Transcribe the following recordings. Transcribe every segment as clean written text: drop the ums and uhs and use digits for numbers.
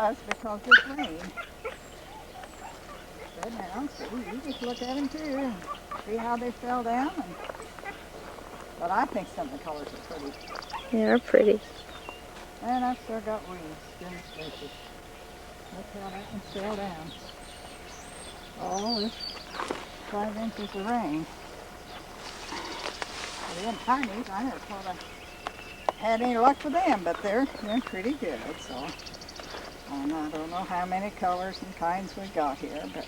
was because it's rain. But now, see, you just look at them too and see how they fell down. But I think some of the colors are pretty. Yeah, they're pretty. And I've still got weeds. Goodness gracious. Look how that one fell down. Oh, this 5 inches of rain. The little tinies, I never thought I had any luck with them, but they're pretty good. So, and I don't know how many colors and kinds we got here, but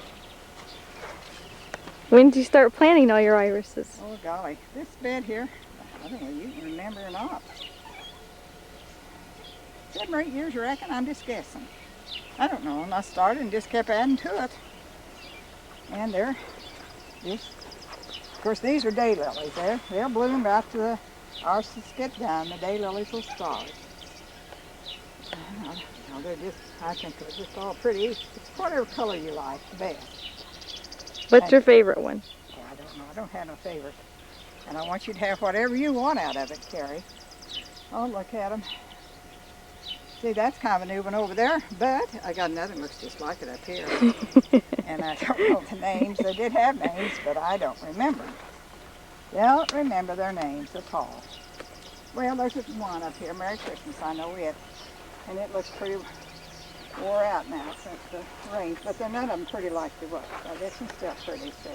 When did you start planting all your irises? oh golly, this bed here, I don't know if you can remember or not. 7 or 8 years, you reckon? I'm just guessing. I don't know, and I started and just kept adding to it. And they're just, of course, these are daylilies. They'll bloom after the arses get done. The daylilies will start. They're just, I think they're just all pretty. It's whatever color you like, the best. What's your favorite one? Oh, I don't know. I don't have no favorite. And I want you to have whatever you want out of it, Carrie. Oh, look at them. See, that's kind of a new one over there, but I got another one that looks just like it up here. And I don't know the names. They did have names, but I don't remember. Don't remember their names at all. Well, there's one up here, Merry Christmas, I know it. And it looks pretty wore out now since the rain, but they're none of them pretty like they were. So this one's still pretty, so.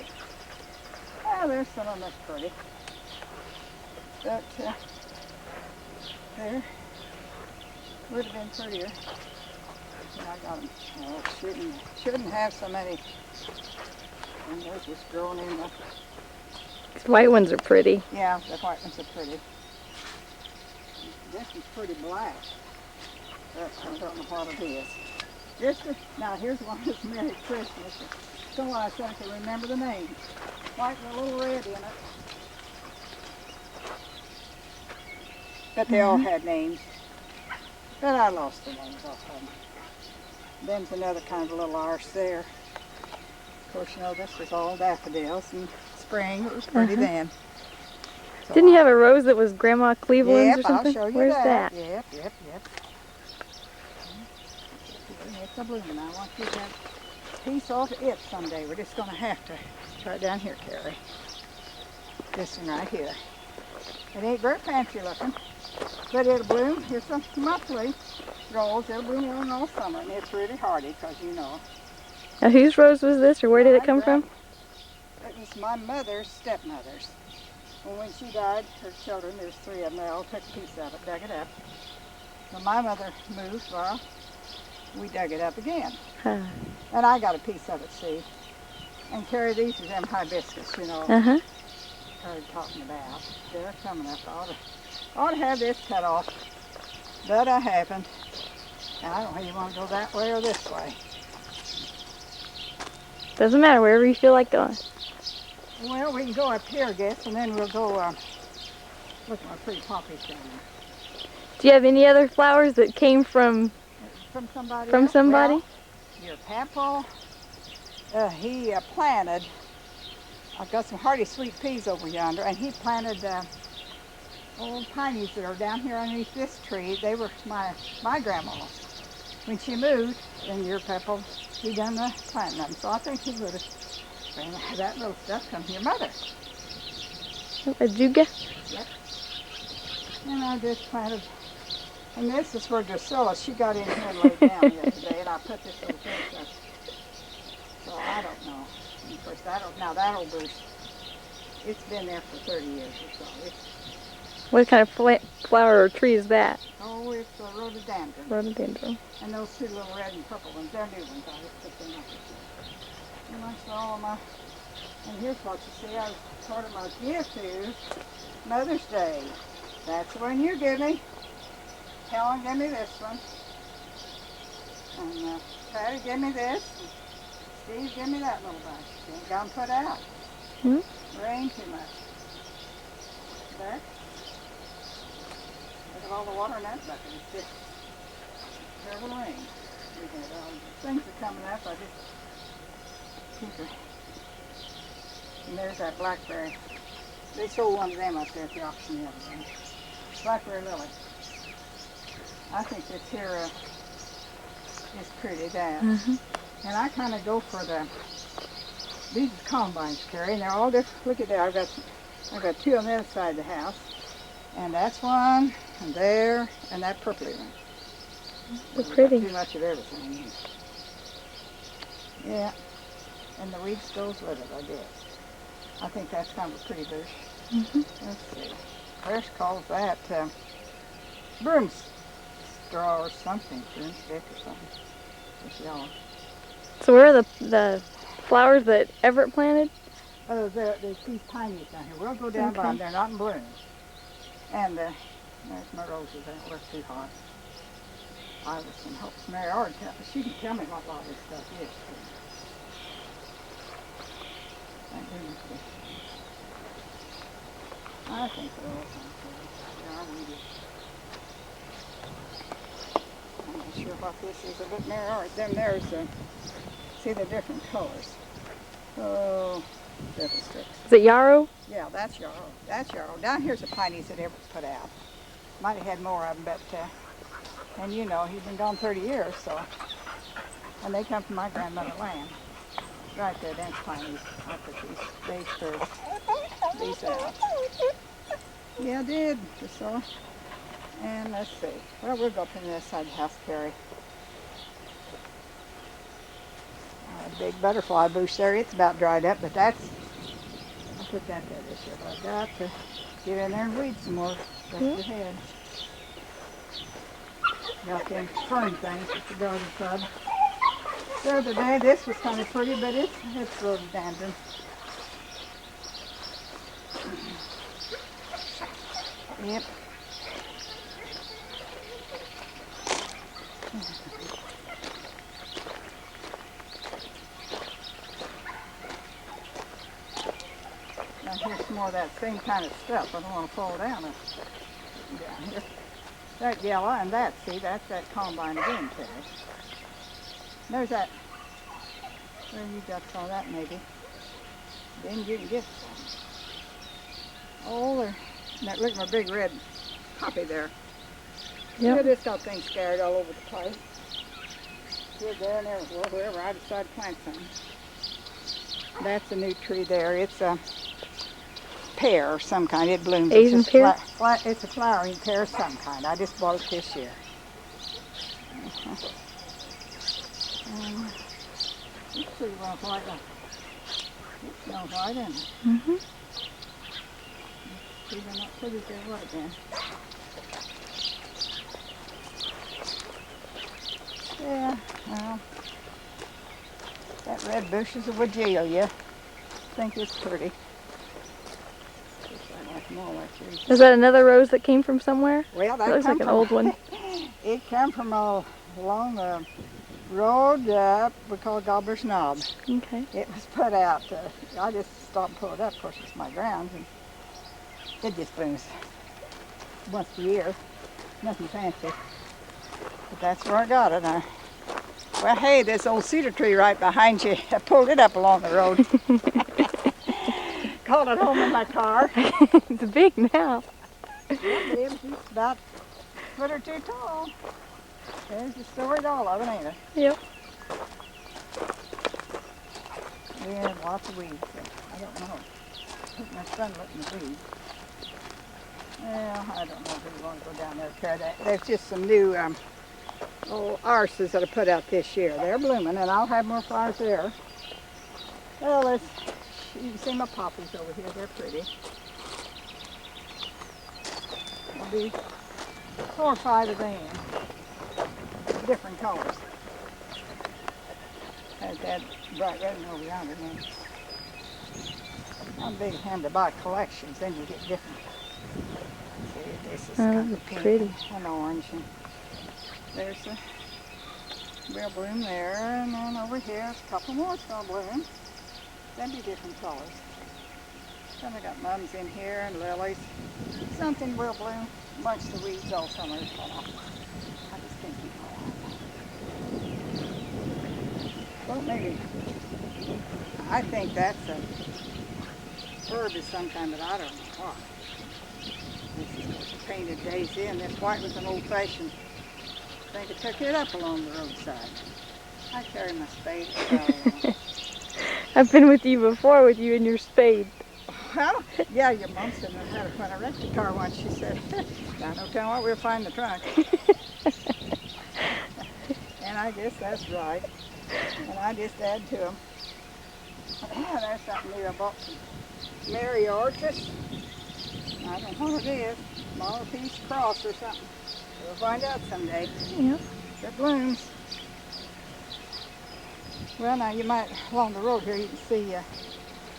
Well, there's some of them that's pretty. But there would have been prettier. Yeah, I got them. Oh, shouldn't have so many. And they're just growing in the. These white ones are pretty. Yeah, the white ones are pretty. This one's pretty black. But I don't know what it is. Now here's one that's Merry Christmas. So I said I can remember the name. White with a little red in it. But they all had names. But I lost the names off of them. Then's another kind of little arse there. Of course, you know, this was all daffodils in spring. It was pretty then. So Didn't you have a rose that was Grandma Cleveland's or something? I'll show you Where's that. that? Yep. It's a blooming. I want you to have a piece off it someday. We're just going to have to try it down here, Carrie. This one right here. It ain't very fancy looking, but it'll bloom. It's a monthly rose. It'll bloom on all summer, and it's really hardy because you know. Now, whose rose was this, or where did it come from? It was my mother's stepmother's. And when she died, her children, there's 3 of them, they all took a piece of it, dug it up. When my mother moved, well, we dug it up again. Huh. And I got a piece of it, see. And Carrie, these are them hibiscus, you know. Started talking about. They're coming up. I ought to have this cut off, but I haven't. And I don't know if you want to go that way or this way. Doesn't matter, wherever you feel like going. Well, we can go up here, I guess, and then we'll go look at my pretty poppies down there. Do you have any other flowers that came from somebody? Somebody? Well, your Papa, he planted. I've got some hardy sweet peas over yonder, and he planted old pinies that are down here underneath this tree. They were my grandma's. When she moved, and your Papa, he done the planting them. So I think he would have that little stuff come from your mother. A juga? Yep. And I just planted. And this is where Drusilla, she got in here and laid down the other day, and I put this little fence up. So I don't know. And of course, that old Bruce, it's been there for 30 years or so. What kind of flower or tree is that? Oh, it's a rhododendron. Rhododendron. And those 2 little red and purple ones, they're new ones. I just put them up. And I saw and here's what you see. I was part of my gift to Mother's Day. That's the one you give me. Helen gave me this one. And Patty gave me this. And Steve gave me that little bunch. Ain't got them put out. Rain too much. But look at all the water in that bucket. It's just terrible rain. Things are coming up. I just keep it. And there's that blackberry. They sold one of them up there at the auction the other day. Blackberry lily. I think this here It's pretty, that. Mm-hmm. And I kind of go for these are combines, Carrie, and they're all different. Look at that. I've got two on the other side of the house. And that's one, and there, and that purpley one. They're We've got pretty. too much of everything. Yeah. And the weeds goes with it, I guess. I think that's kind of a pretty bush. Mm-hmm. Let's see. Fresh calls that broom straw or something, broomstick or something. It's yellow. So where are the flowers that Everett planted? Oh, there's these pineies down here. We'll go down by them. They're not in bloom. And there's my roses. They don't look too hot. I was in hopes Mary Ard, she can tell me what a lot of this stuff is. Thank goodness. I think they're all something. Yeah, I read it. I'm not sure what this is, but Mary Ard, then there's see the different colors. Oh, different sticks. Is it yarrow? Yeah, that's yarrow. That's yarrow. Down here's the pineys that Everett put out. Might have had more of them, but, and you know, he's been gone 30 years, so. And they come from my grandmother's land. Right there, that's pineys. I put these out. Yeah, I did, Priscilla. And let's see. Well, we'll go up to the other side of the house, Carrie. A big butterfly bush there. It's about dried up, but that's, I'll put that there this year. But I've got to get in there and weed some more. That's ahead. Got them fern things at the garden club. The other day, this was kind of pretty, but it's rhododendron. Yep. Now here's some more of that same kind of stuff. I don't want to fall down here. That yellow and that, see, that's that combine again, Terry. There's that. Where you got some of that maybe. Then you can get some. Oh, there. Look at my big red poppy there. Yep. Yeah, this got things scattered all over the place. Here, there, and everywhere, wherever I decide to plant some. That's a new tree there. It's a pear of some kind. It blooms. Asian pear? It's a flowering pear of some kind. I just bought it this year. It's pretty well white. It's smells white, isn't it? Mm-hmm. See, they're not pretty as they would have been. Yeah, well, that red bush is a Wagelia. I think it's pretty. Is that another rose that came from somewhere? Well, that looks like an old one. It came from along the road we call Gobbler's Knob. Okay. It was put out. I just stopped and pulled it up. Of course, it's my grounds, and it just blooms once a year. Nothing fancy. But that's where I got it. Well, hey, this old cedar tree right behind you. I pulled it up along the road. Called it home in my car. It's big now. It's about a foot or two tall. There's the story to all of it, ain't it? Yep. We had lots of weeds, so I don't know. My son looked in the weeds. Well, I don't know if we want to go down there and carry that. There's just some new arses that I put out this year. They're blooming, and I'll have more flowers there. Well, you can see my poppies over here. They're pretty. There'll be 4 or 5 of them. Different colors. There's that bright red one over yonder. I'm big hand to buy collections, then you get different. See, this is kind of pink pretty. and orange. And there's a real bloom there, and then over here, there's a couple more still bloom. Then be different colors. Then I got mums in here and lilies. Something will bloom. A bunch of the weeds all summer. I just can't keep my eye. Well, maybe. I think that's a herb of some kind, but I don't know what. This is painted daisy, and this white was an old-fashioned think I took it up along the roadside. I carry my spade and trowel along. I've been with you before with you and your spade. Well, yeah, your mom said when I wrecked the car once, she said, "I no telling what we'll find in the trunk." And I guess that's right. And I just add to them. Yeah, there's something new. I bought some Mary Orchis. I don't know what it is. Small piece cross or something. We'll find out someday. Yep. It blooms. Well, now you might, along the road here, you can see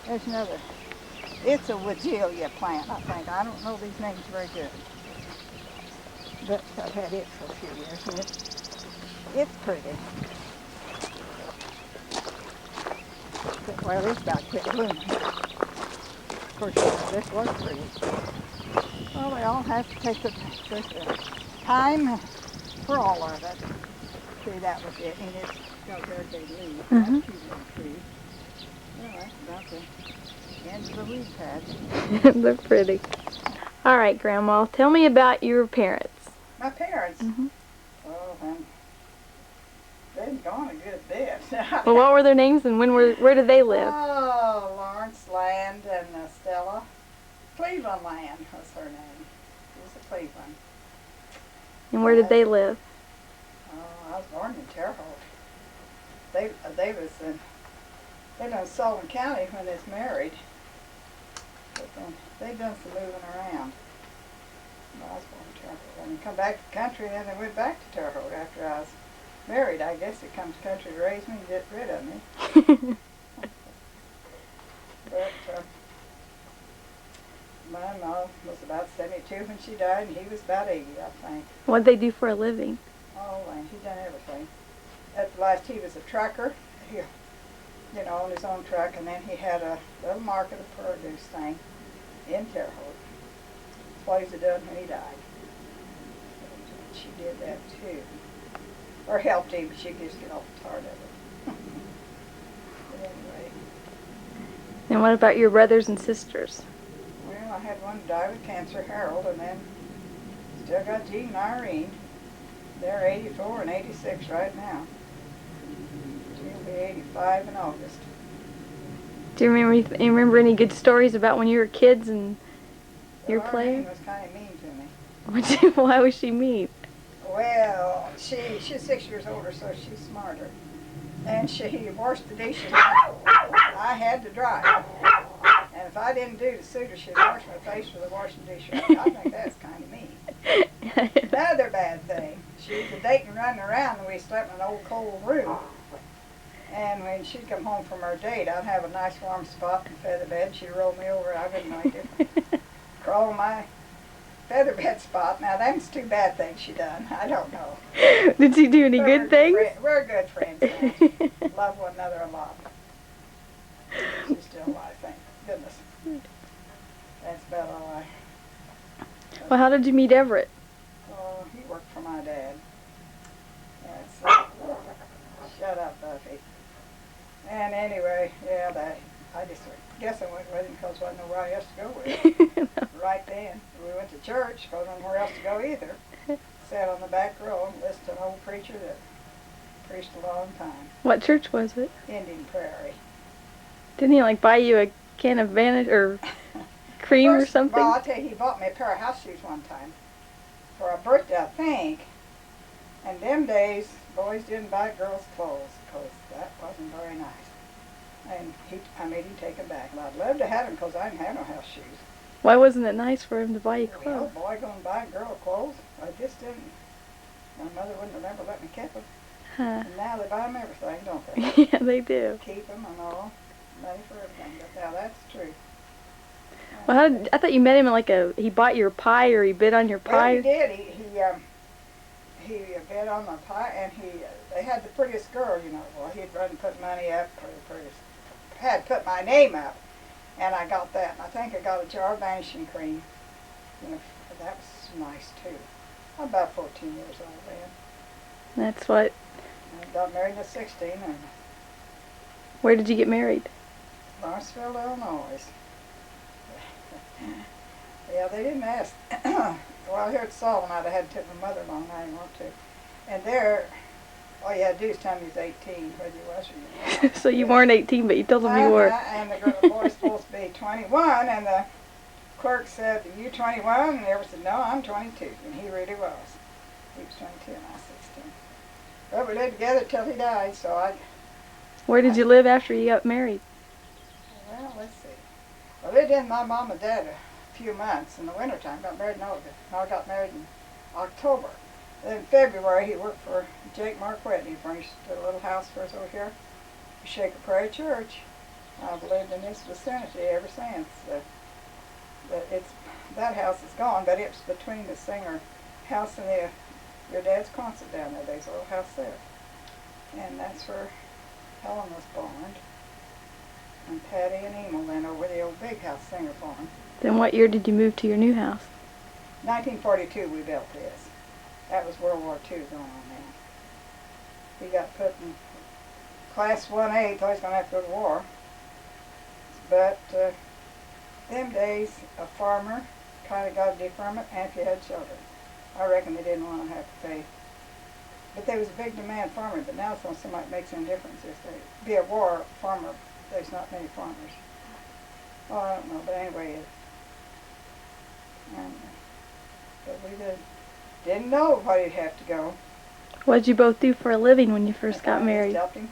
there's another. It's a Wagelia plant, I think. I don't know these names very good. But I've had it for a few years, and it's pretty. But, well, it's about quit blooming. Of course, this was pretty. Well, they all have to take the time for all of it. See, that was it, and it's got very big leaves. That's a cute little tree. Well, that's about the end of the weed patch. They're pretty. All right, Grandma, tell me about your parents. My parents? Mm-hmm. Oh, man. They've gone a good bit. Well, what were their names and where did they live? Oh, Lawrence Land and Stella. Cleveland Land was her name. She was a Cleveland. And where did they live? Oh, I was born in Terre Haute. They was in Sullivan County when they was married. But then they done some moving around. I was born in Terre Haute. And come back to the country, and then they went back to Terre Haute after I was married. I guess they come to the country to raise me and get rid of me. But my mom was about 72 when she died, and he was about 80, I think. What'd they do for a living? Oh, and he done everything. At the last, he was a trucker. He, owned his own truck, and then he had a little market of produce thing in Terre Haute. That's what he's done when he died. And she did that too. Or helped him, but she could just get off the tart of it. But anyway. And what about your brothers and sisters? Well, I had one die with cancer, Harold, and then still got Jean and Irene. They're 84 and 86 right now. She'll be 85 in August. Do you remember any good stories about when you were kids and your play? Irene was kind of mean to me. Why was she mean? Well, she's 6 years older, so she's smarter. And she washed the dishes. I had to dry. And if I didn't do the suit her, she'd wash my face with a washing dish. I think that's kind of mean. Another bad thing, she was dating running around, and we slept in an old cold room. And when she'd come home from her date, I'd have a nice warm spot in the feather bed. She'd roll me over. I wouldn't like it. Crawl in my feather bed spot. Now, that's two bad things she done. I don't know. Did she do any good things? We're good friends now. Love one another a lot. She's still alive, thank goodness. That's about all I... Well, how did you meet Everett? Oh, he worked for my dad. That's, shut up, Buffy. And anyway, yeah, I just guess I went with him because there wasn't nowhere else to go with. Right then. We went to church, because there wasn't nowhere else to go either. Sat on the back row and listened to an old preacher that preached a long time. What church was it? Indian Prairie. Didn't he buy you a can of Vanish or cream or something? Well, I'll tell you, he bought me a pair of house shoes one time for a birthday, I think. And them days, boys didn't buy girls clothes because that wasn't very nice. And I made him take them back. And I'd love to have them because I didn't have no house shoes. Why wasn't it nice for him to buy you Well, clothes? boy, going to buy a girl clothes? I just didn't. My mother wouldn't have never let me keep them. Huh. And now they buy them everything, don't they? Yeah, they do. Keep them and all. Money for everything. But now that's true. Well, I thought you met him in he bought your pie or he bid on your pie. Well, he did. He bid on my pie, and they had the prettiest girl, Well, he'd run and put money up for the prettiest. Had put my name up, and I got that. And I think I got a jar of vanishing cream. That was nice too. I'm about 14 years old then. That's what. I got married at 16 in Where did you get married? Lawrenceville, Illinois. Yeah, they didn't ask. Well, here at Sullivan, I'd have had to take my mother along. I didn't want to. And there, all you had to do is tell me he was 18, whether he was or you weren't. So you weren't 18, but you told them you were. And the boy's supposed to be 21, and the clerk said, "Are you 21?" And Edward said, "No, I'm 22." And he really was. He was 22 and I was 16. But we lived together till he died, so Where did you live after you got married? well, let's see. I lived in my mom and dad a few months in the wintertime. Got married in August. I got married in October. Then in February, he worked for Jake Marquette. He furnished a little house for us over here, Shaker Prairie Church. I've lived in this vicinity ever since. That house is gone, but it's between the Singer house and your dad's concert down there. There's a little house there. And that's where Helen was born. And Patty and Emil then over the old big house, Singer Farm. Then what year did you move to your new house? 1942 we built this. That was World War II going on then. He got put in Class 1A, thought he was going to have to go to war. But them days, a farmer kind of got a deferment and if you had children. I reckon they didn't want to have to pay. But there was a big demand farmer, but now it's not so much makes any difference. If they be a war farmer, there's not many farmers. Oh, I don't know, but anyway, but we didn't know where he'd have to go. What did you both do for a living when you first got married? I helped him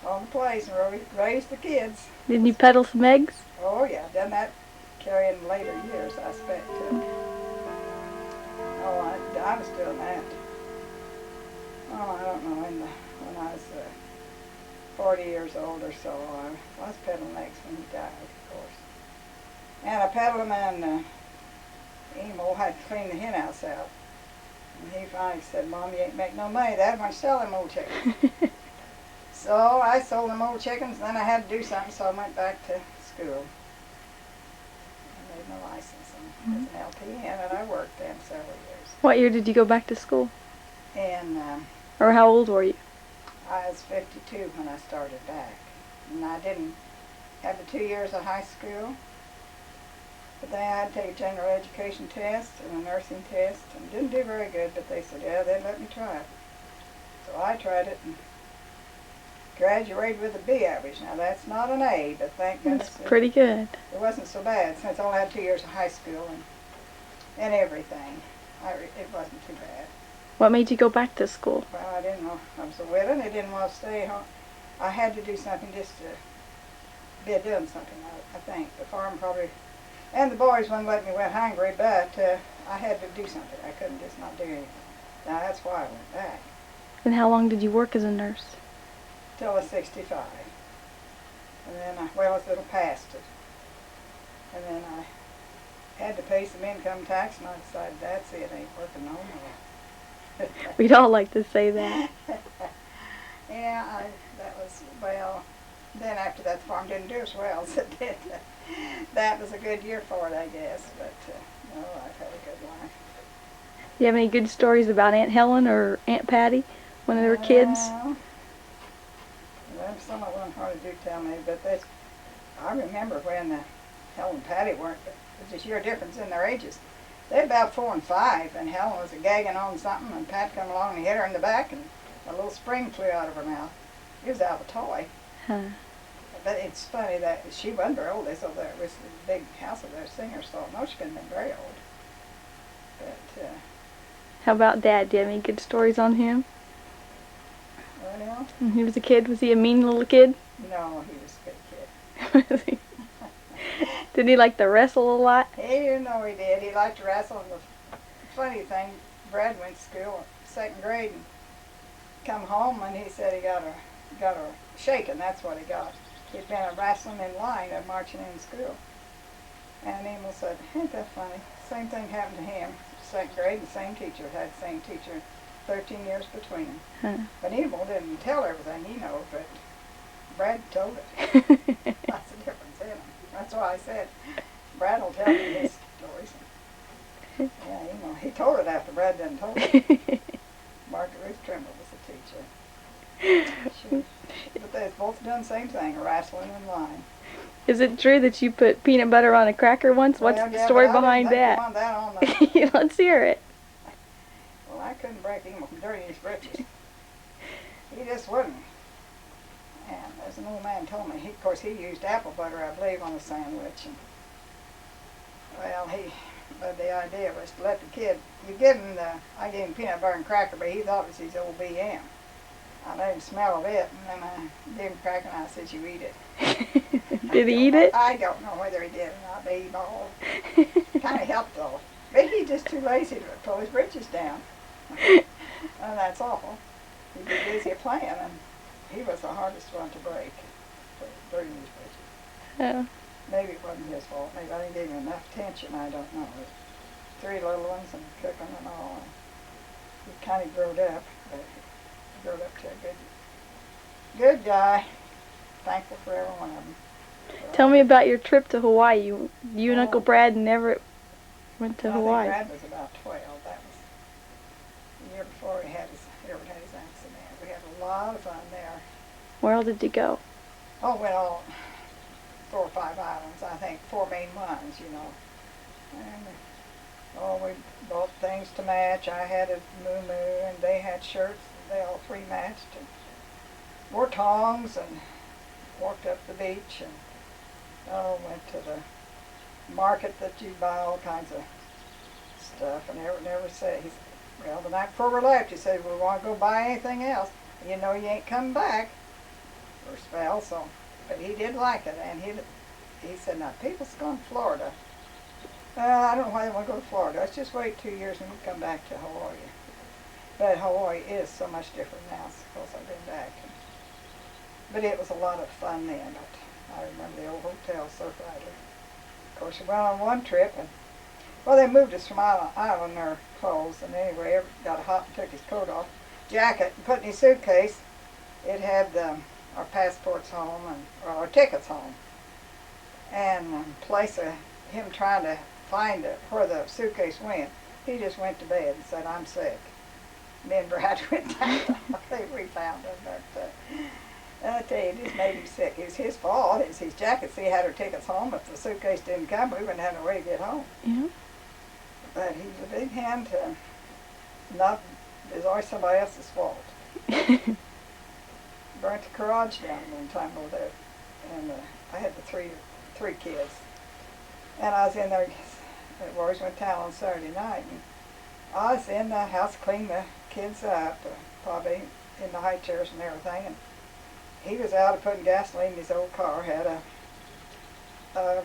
on the place and raised the kids. Didn't you peddle some eggs? Oh yeah, done that carrying later years, I expect too. Oh, I was doing that. Oh, I don't know, when I was 40 years old or so, I was peddling eggs when he died, of course. And I peddled them and Emil had to clean the hen house out. And he finally said, "Mom, you ain't making no money. Dad, why don't you sell them old chickens?" So I sold them old chickens, and then I had to do something, so I went back to school. I made my license as an LPN, and I worked then several years. What year did you go back to school? And Or how old were you? I was 52 when I started back. And I didn't have the 2 years of high school. But then I had to take a general education test and a nursing test, and didn't do very good, but they said, yeah, they'd let me try it. So I tried it and graduated with a B average. Now that's not an A, but thank goodness. That's pretty good. It wasn't so bad since I only had 2 years of high school and everything. It wasn't too bad. What made you go back to school? Well, I didn't know. I was a widow and I didn't want to stay home. I had to do something just to be doing something, I think. The farm probably, and the boys wouldn't let me go hungry, but I had to do something. I couldn't just not do anything. Now that's why I went back. And how long did you work as a nurse? Till I was 65. And then I was a little past it. And then I had to pay some income tax, and I decided that's it, ain't working no more. We'd all like to say that. Yeah, that was, well, then after that the farm didn't do as well as it did. That was a good year for it, I guess, but no, I've had a good life. Do you have any good stories about Aunt Helen or Aunt Patty when they were kids? Well, some of them hardly do tell me, but I remember when Helen and Patty weren't, there's just a year difference in their ages. They're about 4 and 5, and Helen was gagging on something, and Pat come along and hit her in the back, and a little spring flew out of her mouth. It was out of a toy. Huh. But it's funny that she wasn't very old. They said there was a big house of their singers, so no, she couldn't have been very old. But how about Dad? Do you have any good stories on him? well, When he was a kid, was he a mean little kid? no, he was a good kid. Did he like to wrestle a lot? You know he did. He liked to wrestle. And the funny thing, Brad went to school, 2nd grade, and come home, and he said he got a shaking. That's what he got. He'd been a wrestling in line and marching in school. And Emil said, ain't that funny? Same thing happened to him. 2nd grade, the same teacher, had the same teacher, 13 years between them. Huh. But Emil didn't tell everything he knows, but Brad told it. That's the difference in them. That's why I said, Brad will tell me his stories. Yeah, you know, he told it after Brad didn't tell it. Margaret Page was the teacher. But they both done the same thing, wrestling in line. Is it true that you put peanut butter on a cracker once? What's Well, the yeah, story but I behind didn't that? think you want that on the, Let's hear it. well, I couldn't break him from dirtying his britches. He just wouldn't. And as an old man told me, of course he used apple butter, I believe, on the sandwich. And, well, but the idea was to let the kid, I gave him peanut butter and cracker, but he thought it was his old BM. I let him smell of it, and then I gave him cracker, and I said, you eat it. Did he eat it? I don't know whether he did or not, but he all kind of helped though. But he's just too lazy to pull his britches down. And that's awful. He'd be busy playing, and he was the hardest one to break, dirtying his britches. Oh. Maybe it wasn't his fault. Maybe I didn't give him enough attention. I don't know. But 3 little ones and cooking and all. And he kind of growed up. But he growed up to a good guy. Thankful for every one of them. Tell me about your trip to Hawaii. You and Uncle Brad and Everett went to Hawaii. I think Brad was about 12. That was the year before Everett had his accident. We had a lot of fun there. Where all did you go? Oh, well, 4 or 5 islands, I think, 4 main ones, you know. And we bought things to match. I had a moo-moo, and they had shirts. They all 3 matched, and wore tongs, and walked up the beach, and went to the market that you buy all kinds of stuff. And Everett never said, well, the night before we left, he said, we want to go buy anything else. You know you ain't coming back for a spell, so. But he did like it, and he said, now, people's going to Florida. I don't know why they want to go to Florida. Let's just wait 2 years and we'll come back to Hawaii. But Hawaii is so much different now, because I've been back. But it was a lot of fun then. But I remember the old hotel so brightly. Of course, we went on one trip, and, well, they moved us from island their clothes, and anyway, Everett got hot and took his coat off, jacket, and put in his suitcase. It had our passports home, or our tickets home. And in place of him trying to find where the suitcase went, he just went to bed and said, I'm sick. Me and Brad went down. I think we found him, but I tell you, it just made him sick. It was his fault. It was his jacket. See, he had our tickets home. If the suitcase didn't come, we wouldn't have no way to get home. Yeah. But he's a big hand to there's always somebody else's fault. Burnt the garage down one time over there, and I had the three kids, and I was in there. We always went to town on Saturday night, and I was in the house cleaning the kids up, probably in the high chairs and everything, and he was out putting gasoline in his old car. Had a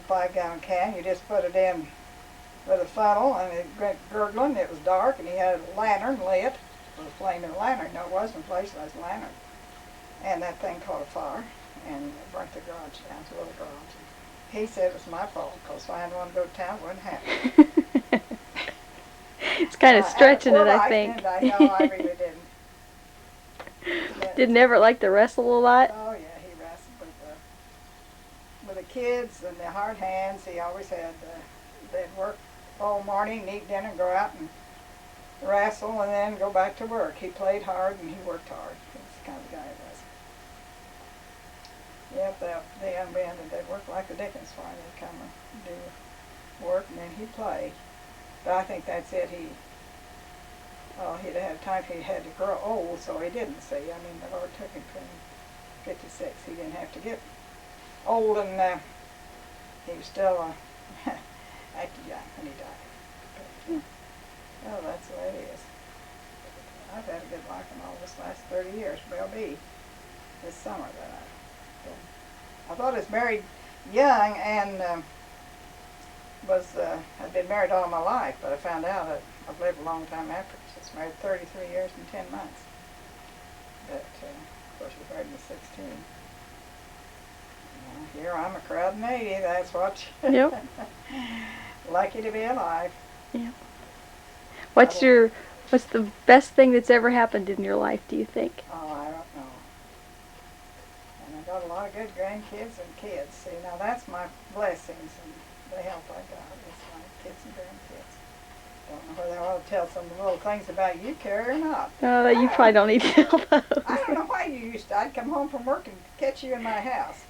5-gallon can. You just put it in with a funnel, and it went gurgling. It was dark, and he had a lantern lit. It was a flaming lantern. No, it wasn't a flashlight, it was a lantern. And that thing caught a fire and burnt the garage down to a little garage. He said it was my fault, because if I hadn't wanted to go to town, it wouldn't happen. It's kind of stretching it, I think. No, I really didn't. Did Everett like to wrestle a lot? Oh, yeah, he wrestled with the kids and the hard hands. He always had, they'd work all morning, eat dinner, and go out and wrestle, and then go back to work. He played hard and he worked hard. That's the kind of guy he was. Yep, they unbanded. They'd work like the dickens for him. They'd come and do work, and then he'd play. But I think that's it. He'd have had time. He had to grow old, so he didn't see. I mean, the Lord took him from 56. He didn't have to get old, and he was still acting young when he died. But, well, that's the way it is. I've had a good life in all this last 30 years. Will be this summer that I thought I was married young and had been married all my life, but I found out that I've lived a long time after. So I was married 33 years and 10 months. But, of course, we married in 16. Here I'm a crowd in 80, that's what. Yep. Lucky to be alive. Yep. What's the best thing that's ever happened in your life, do you think? Oh, I don't know. And I got a lot of good grandkids and kids. See, now that's my blessings and the help I got. It's my kids and grandkids. Don't know whether I ought to tell some little things about you, Carrie, or not. No, you probably don't need to tell those. I don't know why you used to. I'd come home from work and catch you in my house.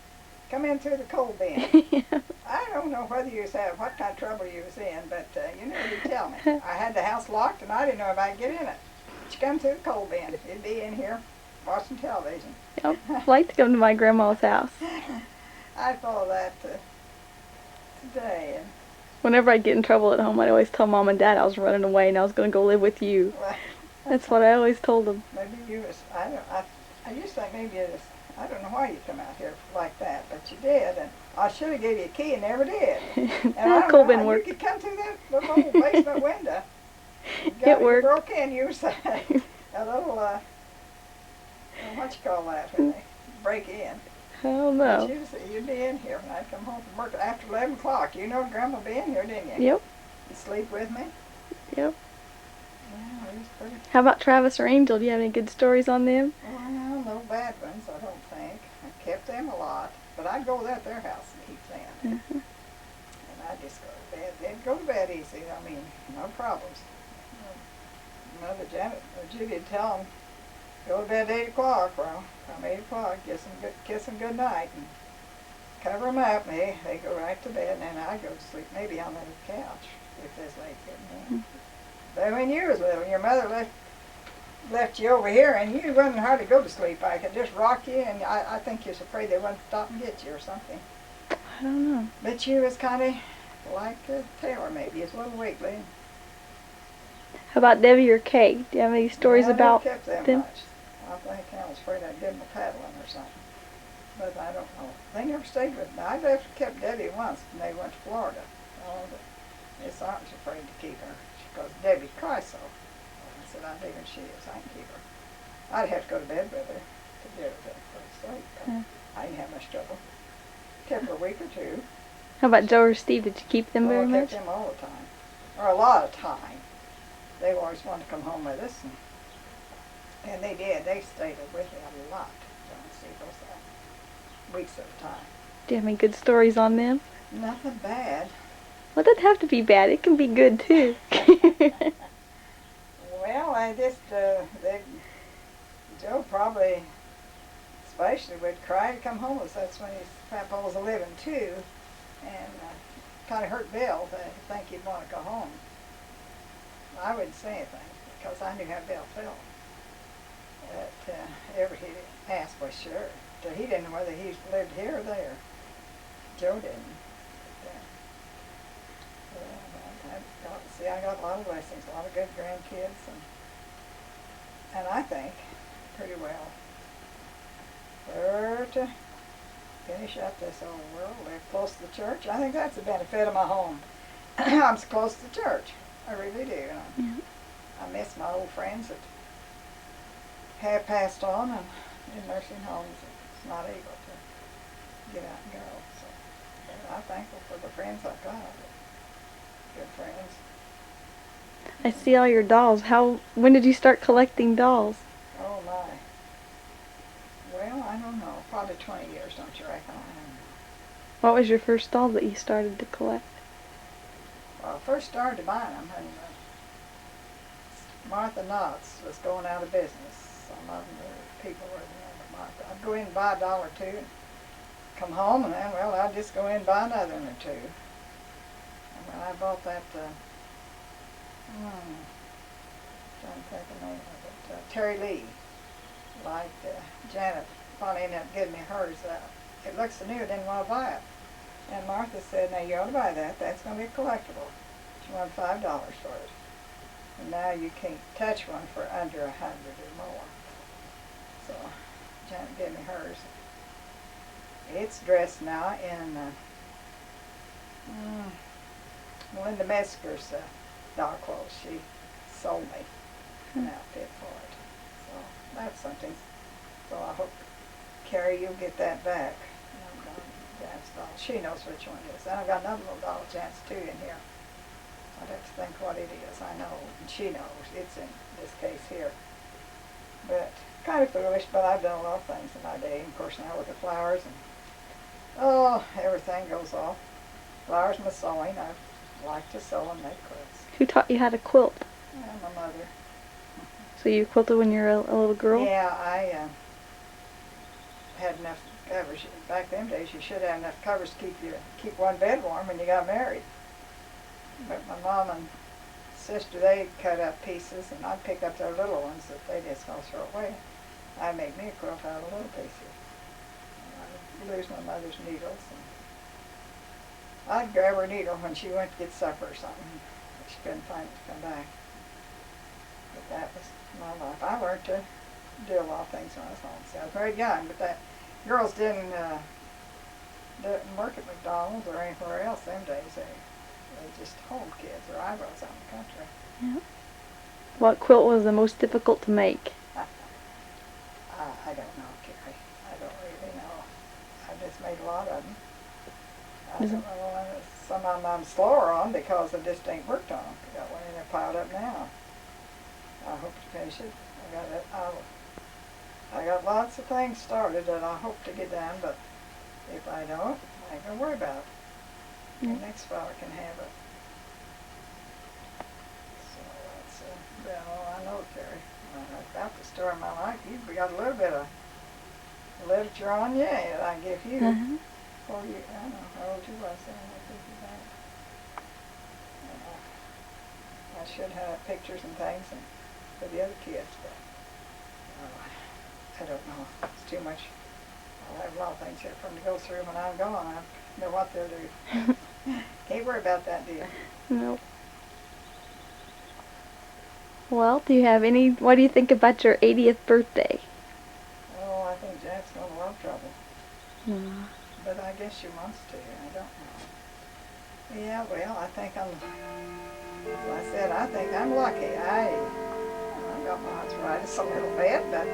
Come in through the coal bin. Yeah. I don't know whether you was what kind of trouble you was in, but you know, you'd tell me. I had the house locked, and I didn't know if I'd get in it. you come to the coal bin. You'd be in here watching television. Yep. I'd like to come to my grandma's house. I thought of that today. And, Whenever I get in trouble at home, I'd always tell Mom and Dad I was running away and I was going to go live with you. well, That's what I always told them. maybe you was, I used to think maybe it was, I don't know why you come out here like that, but you did. And I should have gave you a key and never did. And I don't coal know bin how worked. you could come through that little old basement window. It worked. Broke in, you was a little, what you call that when they break in? I don't But know. you'd be in here when I'd come home from work after 11 o'clock. You know Grandma be in here, didn't you? Yep. You sleep with me? Yep. Yeah, it was pretty. How about Travis or Angel? Do you have any good stories on them? Well, no bad ones, I don't think. I kept them a lot. But I'd go there at their house and keep them. Mm-hmm. And I'd just go to bed. They'd go to bed easy. I mean, no problems. Mother Janet or Judy would tell them, go to bed at 8 o'clock. Well, from 8 o'clock, kiss them good night. And cover them up. And they go right to bed. And then I go to sleep, maybe on the couch if there's late getting in. But when you was little, your mother left you over here, and you wouldn't hardly go to sleep. I could just rock you, and I think you was afraid they wouldn't stop and get you or something. I don't know. But you was kind of like Taylor, maybe. It's a little wiggly. How about Debbie or Kay? Do you have any stories I about never kept them them? much. I think I was afraid I'd give them a paddling or something. But I don't know. They never stayed with me. I kept Debbie once, and they went to Florida. Oh, but Miss Aunt was afraid to keep her because Debbie cries so. I said, I'm bigger than she is. I can keep her. I'd have to go to bed with her to get her to sleep. But I didn't have much trouble. Kept her a week or two. How about Joe or Steve? Did you keep them very I much? kept them all the time. Or a lot of time. They always wanted to come home with us. And they did. They stayed with me a lot. Weeks at a time. Do you have any good stories on them? Nothing bad. Well, it doesn't have to be bad. It can be good, too. Well, I just, Joe probably, especially, would cry to come home with us. That's when his papa was living too. And kind of hurt Bill to think he'd want to go home. I wouldn't say anything because I knew how Bill felt. But ever he asked, well, sure. So he didn't know whether he lived here or there. Joe didn't. I got a lot of blessings, a lot of good grandkids, and I think pretty well. We're to finish up this old world, live close to the church. I think that's the benefit of my home. I'm so close to the church. I really do. I miss my old friends that have passed on and in nursing homes and not able to get out and go. So I'm thankful for the friends I've got. Good friends. I see all your dolls. When did you start collecting dolls? Oh my. Well, I don't know. Probably 20 years, don't you reckon? I don't know. What was your first doll that you started to collect? Well, I first started buying them, and Martha Knott's was going out of business. Some of them people were there, Martha. I'd go in and buy $1 or $2 and come home, and then, well, I'd just go in and buy another one or two. And when I bought that, trying to think of the name of it, Terry Lee, like Janet finally ended up giving me hers. It looks so new, I didn't want to buy it. And Martha said, now you ought to buy that. That's going to be collectible. She wanted $5 for it. And now you can't touch one for under 100 or more. So Janet gave me hers. It's dressed now in Melinda Mesker's doll clothes. She sold me an outfit for it. So that's something. So I hope, Carrie, you'll get that back. Janet's doll. She knows which one it is. And I've got another little doll of Janet's too in here. I'd have to think what it is. I know, and she knows. It's in this case here. But kind of foolish, but I've done a lot of things in my day. Of course, now with the flowers and everything goes off. Flowers and my sewing. I like to sew and make quilts. Who taught you how to quilt? And my mother. So you quilted when you were a little girl? Yeah, I had enough covers. Back them days, you should have enough covers to keep one bed warm when you got married. But my mom and sister, they cut up pieces, and I'd pick up their little ones that they just all throw away. I'd make me a quilt out of little pieces. And I'd lose my mother's needles. And I'd grab her needle when she went to get supper or something. But she couldn't find it to come back. But that was my life. I learned to do a lot of things when I was home. So I was very young, but that girls didn't work at McDonald's or anywhere else them days. They just home kids or eyebrows out in the country. Yeah. What quilt was the most difficult to make? I don't know, Carrie. I don't really know. I just made a lot of them. I don't know. Some of them I'm slower on because I just ain't worked on them. I got one in there piled up now. I hope to finish it. I got lots of things started that I hope to get done, but if I don't, I ain't gonna worry about it. The next fella can have it. So that's about all I know, Carrie. About the story of my life. You've got a little bit of literature on you that I give you. For you, I don't know how old you was then. I should have pictures and things for the other kids, but I don't know. It's too much. I'll have a lot of things here for them to go through when I'm gone. I know what they'll do. Can't worry about that, do you? No. Well, do you have what do you think about your 80th birthday? Oh, I think Jack's going to a lot of trouble. But I guess she wants to. I don't know. Yeah, well, I think I think I'm lucky. I got my arthritis a little bit, but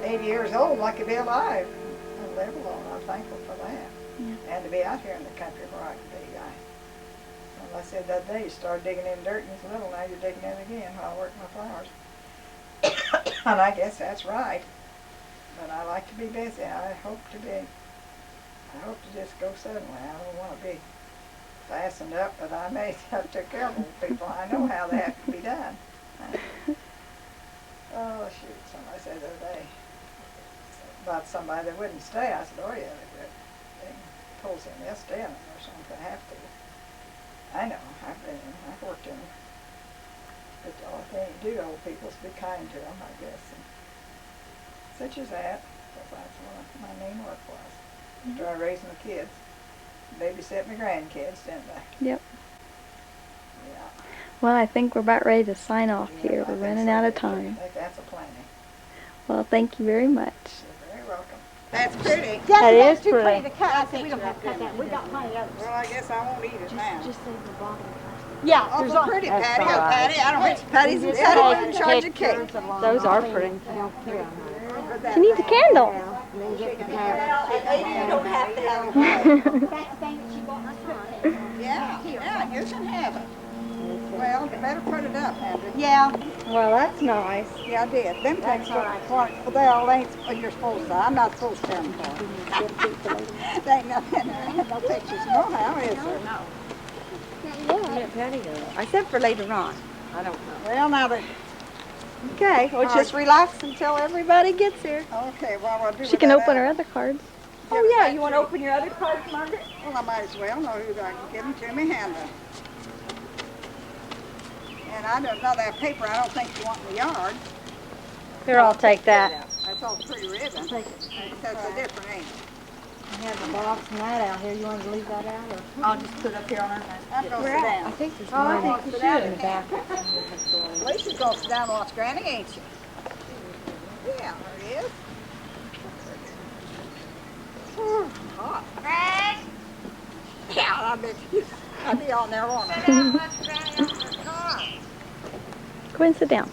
80 years old, lucky to be alive and live alone. I'm thankful for that. Yeah. And to be out here in the country where I can be. I said that day, you started digging in dirt and it's little, now you're digging in again while I work my flowers. And I guess that's right. But I like to be busy. I hope to just go suddenly. I don't want to be fastened up, but I may have to take care of old people. I know how that can be done. Oh, shoot, somebody said the other day about somebody that wouldn't stay. I said, oh yeah, they told them they'll stay in them or something if they have to. I know, I've worked in them. But the only thing you do to old people is be kind to them, I guess. And such as that, because that's what my main work was. Try raising the kids. Babysit my grandkids, didn't I? Yep. Yeah. Well, I think we're about ready to sign off here. We're running out of time. I think that's a plenty. Well, thank you very much. You're very welcome. That's pretty. That is too pretty. to cut. I said we don't have to cut that. We got plenty of Well, I guess I won't eat it now. Just save the bottom. Yeah, Oh, there's for pretty, That's Patty. all Oh, right. Patty. I don't want Patty's and Patty wouldn't charge a cake. Those are pretty. She needs a candle. You don't have to have Yeah, you can have it. Well, you better put it up, Andrew. Yeah. Well, that's nice. Yeah, I did. Them things are well, they all ain't what you're supposed to. I'm not supposed to tell them for. There ain't nothing there. No pictures. No, how is there? No. I said for later on. I don't know. Well, now the. Okay, well, just relax until everybody gets here. Okay, well, we'll do She can open her other cards. Oh, yeah, you want to open your other cards, Margaret? Well, I might as well know who I can give them to me, hand them. And I don't know that paper. I don't think you want in the yard. Here, I'll take that. That's all pretty ribbon. That's a different ink. I have a box and that out here. You want to leave that out? Or? I'll just put it up here on our I'm going to sit down. I think there's I one think you should. in the back. Lisa's going to sit down and watch Granny, ain't she? Yeah, there it is. Hot. Yeah, I bet you. I'll be on there long. Go ahead and sit down.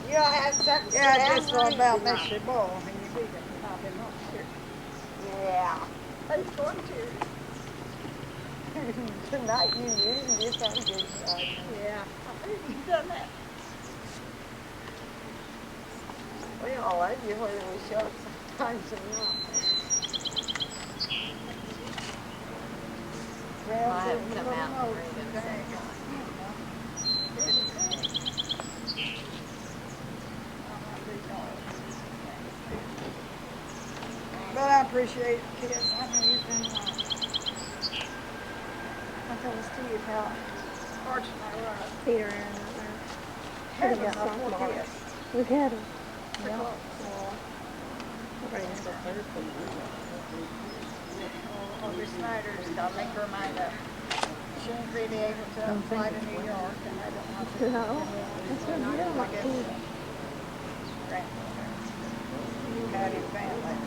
Yeah, just all about Mr. Bull. And you leave it pop him up here. Yeah. He's going to. Tonight you didn't get that good side. Yeah. You've done that. Well, I do whether we show it sometimes or not. Well, I haven't come out and read them. But I appreciate it, kids. I know you've done a lot. tell Steve how fortunate I was. Peter and Heaven got of soft poor water. kids. Look at him. Yeah. Over Snyder's got to make her mind up. She ain't really able to fly to New York, and I don't want to. That's what you don't like to eat. Grandmother. Got his family.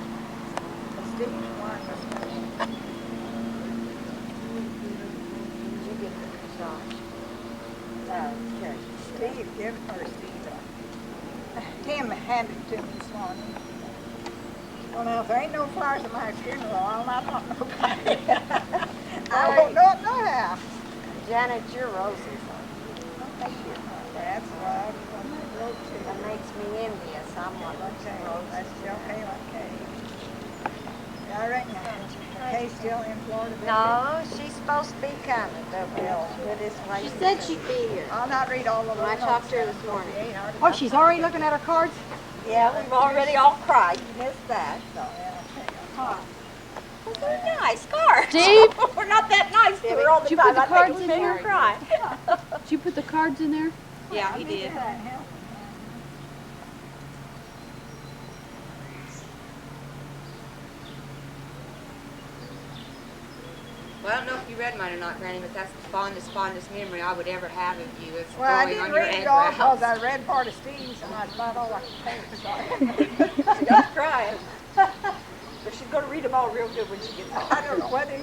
Steve's one was me. Did you get the massage? Okay. Steve, give her Steve. Tim handed it to me this morning. Well, now, if there ain't no flowers at my funeral, I'll not want nobody. I won't know it no how. Janet, your roses. Thank you. That's right. That makes me envious. I'm one of those Okay, roses. that's still okay. I reckon Kay's still in Florida. No, she's supposed to be coming. She said she'd be here. I'll not read all of them. I talked to her this morning. Oh, she's already looking at her cards? Yeah, we've already all cried. You missed that. So, yeah, We're nice cards. Steve? We're not that nice to her all the Did you put time. the I think cards we in made her there? cry. Did you put the cards in there? Yeah, he did. Well, I don't know if you read mine or not, Granny, but that's the fondest memory I would ever have of you is Well, I going didn't on your read it all eyebrows. because I read part of Steve's and that's about all I could take. So. She got crying. But she's going to read them all real good when she gets home. I don't know whether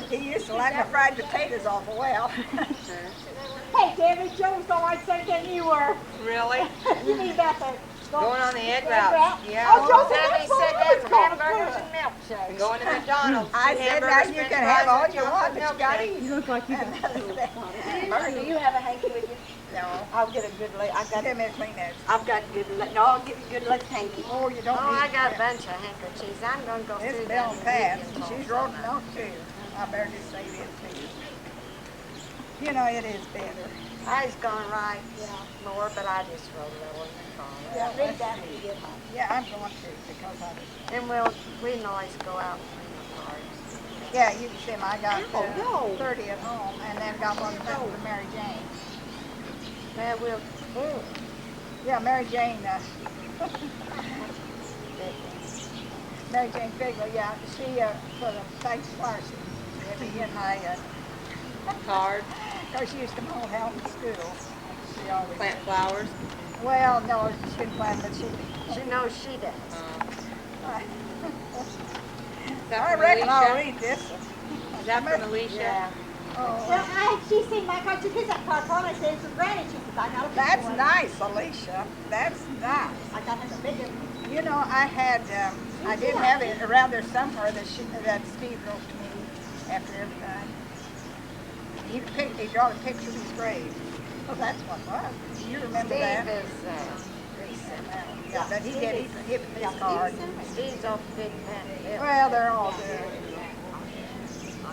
he used to like my fried potatoes awful well. Hey, Debbie, Joe was going right same thing you were. Really? You mean about the... Going on the egg egg route. route? Yeah. Oh, Joe Debbie said said that's that what hamburgers and milkshakes. Going to McDonald's. I said now you can have all you want, but you gotta eat. You look like you got Murray, do you have a hanky with you? No. I'll get a good Give me a Kleenex. I've got good no, I'll give you a good left hanky. Oh, you don't Oh, need I got a it. bunch of handkerchiefs. I'm going to go It's through Bill them. Pat. She's wrote a note too. I better just say this to you. You know, it is better. I was going to write more, but I just wrote a little in the car. Yeah, Read that when you get home. Yeah, I'm going to because I just... And we can always go out and read the cards. Yeah, you can see them. I got no. 30 at home and then got one for Mary Jane. Well, we'll... Yeah, Mary Jane. Mary Jane Figley, yeah. She, for the thanks flowers, she in my... Card. Because she used to mow help in school. She always... Plant flowers. Well, no, she didn't plant, but she knows she does. I reckon I'll read this. Is that from Alicia? Yeah. Oh, She seen my card. She picked that card for me. I said, it's for Granny. She said, I got a that's nice, Alicia. That's nice. I got this big one. You know, I had, I did have it around there somewhere that Steve wrote to me after everything. He drawed a picture of his grave. Oh, that's what it was. You remember that? Steve is recent. Yeah, but he did his card. Steve's off the big pen. Well, they're all good.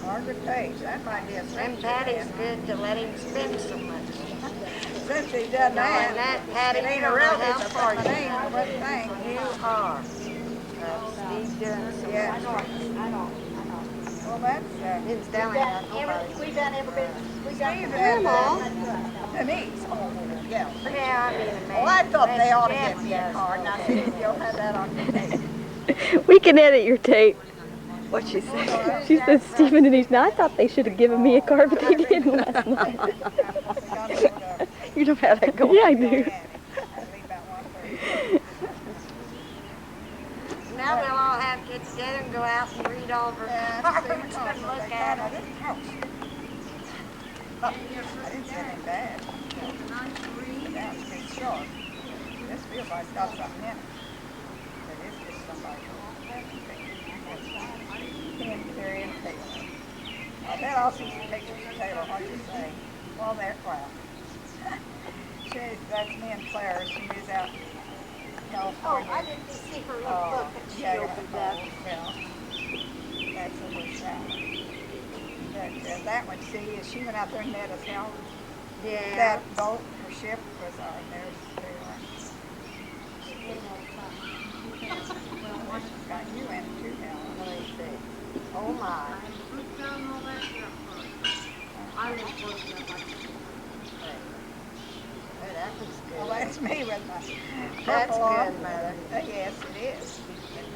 Margaret Page, that might be a And signature. Patty's good to let him spend so much. Since he done No, and that, Patty, it ain't you a know relative how to far put my name on what thing. you are. Steve doing so Yeah. much. Well, that's, It's down there. we done every bit. We done Steve, to me. Oh, yeah. Yeah, I mean, Well, I thought they ought to get me a card. Now, see if you'll have that on your tape. We can edit your tape. What'd she say? She said Stephen and he's not. I thought they should have given me a card, but they didn't last night. You don't have that going. Yeah, I do. Now we'll all have to get together and go out and read all of her cards and look at them. I didn't say anything bad. Yeah, it's pretty short. This feels like it's got something in it. But it's just somebody. Ken, Terry, and Taylor. I bet I'll see some pictures of Taylor. What'd you say? Well, they're well. That's me and Claire. She was out in California. Oh, I didn't see her little book that she opened up. Well, that's a little shower. But that one, see, she went out there and met us, you know. Yeah. That boat, her ship was on there. Well, she's got you in it too now. Let me see. Oh my. That's purple on. good, Mother. Yes, it is.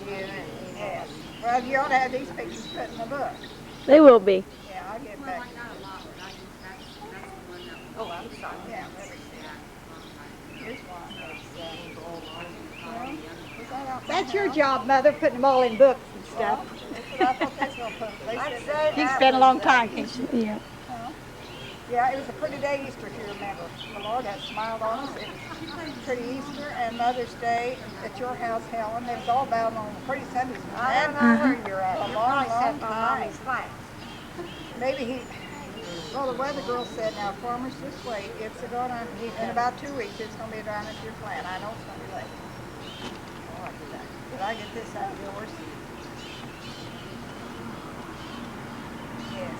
You and Yes. Well, you ought to have these pictures put in the book. They will be. Yeah, I'll get Well, back. I got a lot, but I just, that's the one that. Oh, I'm sorry. Yeah, let me see. Here's one. That's your job, Mother, putting them all in books and stuff. That's what I thought that's gonna put. I'd say She's that been a was, long time, can't she? Yeah. Yeah, it was a pretty day Easter, if you remember. The Lord had smiled on us. It was pretty Easter and Mother's Day at your house, Helen. It was all about on the pretty Sundays. I don't know where you're at. A You're long, probably long sitting on time. Mommy's lap. Maybe well, the weather girl said, now, farmers, just wait. It's gonna, in about 2 weeks, it's gonna be down at your plant. I know it's gonna be late. Oh, did I get this out of yours? Yes.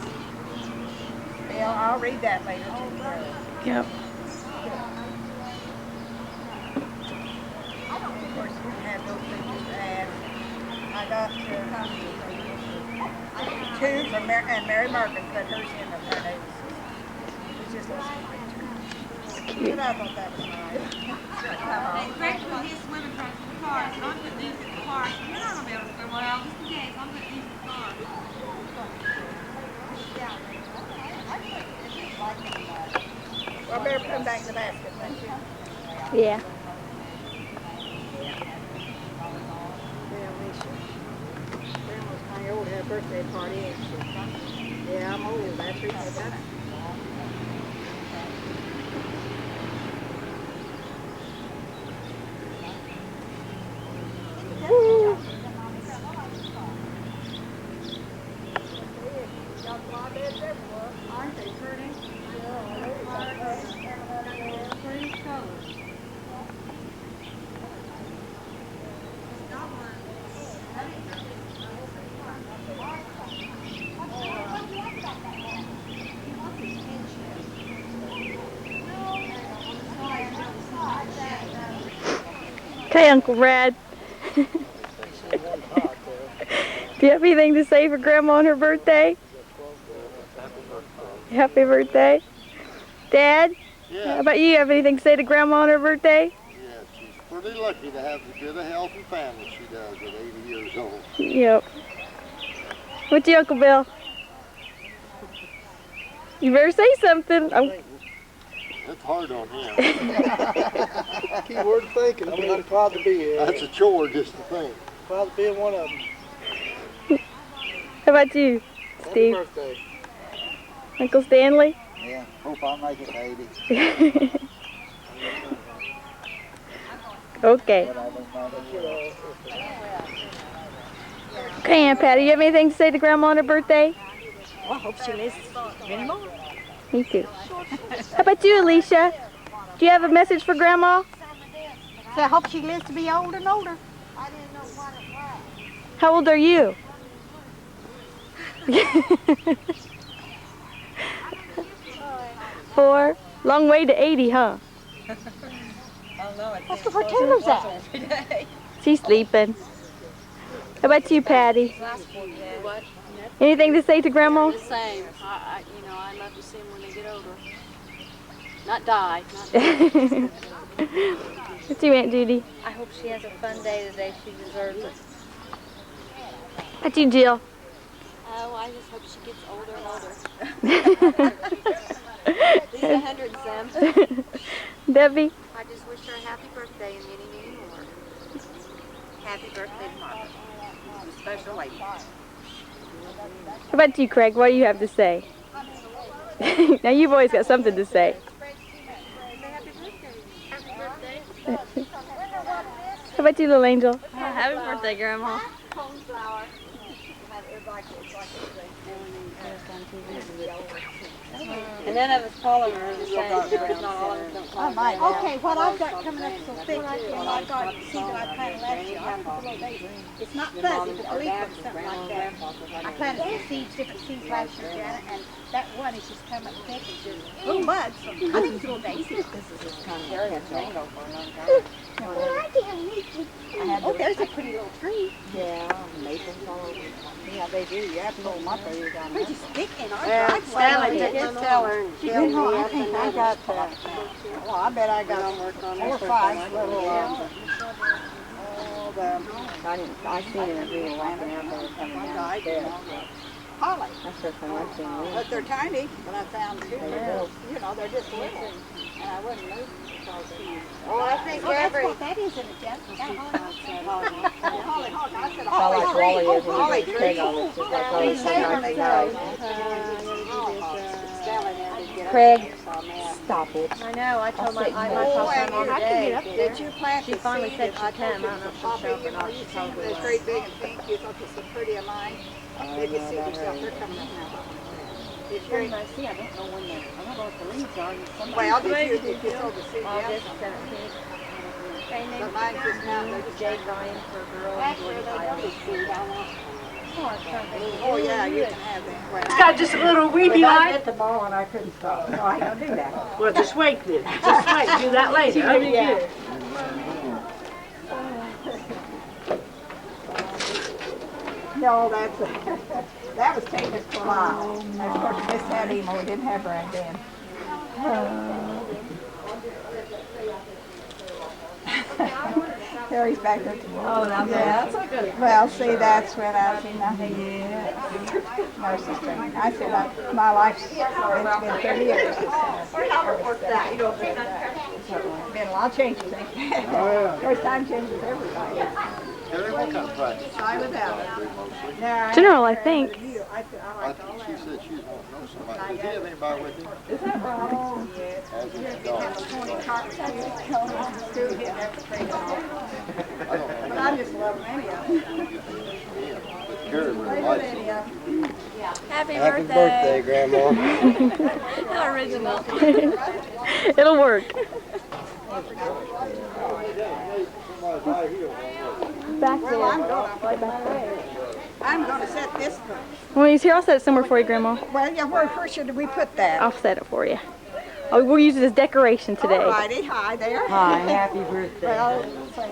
Yeah, I'll read that later too. Yep. Of course, you can have those pictures, and I got two from Mary Margaret put hers in of her neighbors. It's just a picture. But I thought that was nice. Hey, Greg put his swimming trunks in the car, so I'm putting these in the car. So you're not gonna be able to swim well, just in case, I'm putting these in the car. Well, I better put them back in the basket, thank you. Yeah. Grandma's kind of old, had a birthday party, ain't she? Yeah, I'm old, that's the reason I done it. Got fly beds everywhere, aren't they pretty? Pretty colors. Okay, Uncle Brad. Do you have anything to say for Grandma on her birthday? Happy birthday. Dad? Yeah. How about you? Have anything to say to Grandma on her birthday? Yeah, she's pretty lucky to have the good of health and family she does at 80 years old. Yep. What you, Uncle Bill? You better say something. It's hard on him. Keyword thinking. I'm proud to be here. That's a chore just to think. Proud to be one of them. How about you, Happy Steve? birthday. Uncle Stanley? Yeah, hope I make it to 80. Okay. But I don't know. Okay, Aunt Patty, you have anything to say to Grandma on her birthday? Well, I hope she lives many more. Me too. How about you, Alicia? Do you have a message for Grandma? So I hope she lives to be older and older. How old are you? 4. Long way to 80, huh? That's where Taylor's at. She's sleeping. How about you, Patty? What? Anything to say to Grandma? The same. I love to see them when they get older. Not die. Not die. What's you, Aunt Judy? I hope she has a fun day today. She deserves it. What's you, Jill? Oh, I just hope she gets older and older. These 100 Sam. Debbie? I just wish her a happy birthday and many, many more. Happy birthday to Margaret. Special lady. How about you, Craig? What do you have to say? Now you've always got something to say. Happy birthday. Happy birthday. How about you, little angel? Happy birthday, Grandma. And none of us follow her the same. Not all of us don't follow her. Okay, what I've got coming up so thick, and I've got seeds that I planted last year. I put little babies. It's not fuzzy, but the leaf looks something like that. I planted some seeds, different seeds last year, Janet, and that one is just coming up thick and just little buds. So I think it's a little daisy. This is just kind of area tango for a long time. Well, I didn't need to. I had had Oh, to. there's a pretty little tree. Yeah, maples all over. Yeah, they do. You have to pull them up or you're down there. Pretty stick in our Yeah, driveway. Sally Look at did. my mom. You know, I think I got, well, I bet I got 4 or 5 little, I seen it as we were walking out there coming downstairs. Holly. That's the first time I've seen them. But they're tiny, but I found 2. You know, they're just little. And I wouldn't move because Well, I think Oh, that's every what that is in a jet. Holly, I said, I like Wally is when Holly he tree. Craig on it, just like Holly He certainly does. Craig, stop it. I know. I told my sit I here. told Oh, my and mom you- today. Did you plant She the finally seed said that she I told can. you I don't know if to she'll pop show in? up or You know, not. you She seen probably this will. great big and pink, you thought this was pretty of mine. You can see yourself, they're coming up now. If you're, I see. I don't know when I don't know what the leaves are. well, did you sow the seed August yet? 17th. But mine's just now, they're just Jay Ryan for a girl. Actually, they don't seed. I want. oh yeah, you can have that. Well, Got just a little weepy I like. hit the ball and I couldn't stop, so I don't do that. Well, just wait then. Just wait. Do that later. Yeah. No, that's, that was taking us for a while. Of course, Miss had him, we didn't have her then. Carrie's back there tomorrow. Oh, that's so good. Well, see, that's when I was in the nurse's training. I said, my life's, it's been 30 years. Been a lot of changes, ain't there? First time changes everybody. Terry, what kind of practice? I without it. General, I think. I think she said she was wanting to know somebody. Does he have anybody with him? Is that wrong? Yes. As in the Have dog? a 20 cart school hitting every tree. I don't know. But I just love any of them. Yeah, but Terry really likes him. Happy Happy birthday, Grandma. How original. It'll work. Back Well, there. I'm gonna set this, When he's here, I'll set it somewhere for you, Grandma. well, yeah, where should we put that? I'll set it for you. Oh, we'll use it as decoration today. Alrighty, hi there. Hi, happy birthday. Well, say,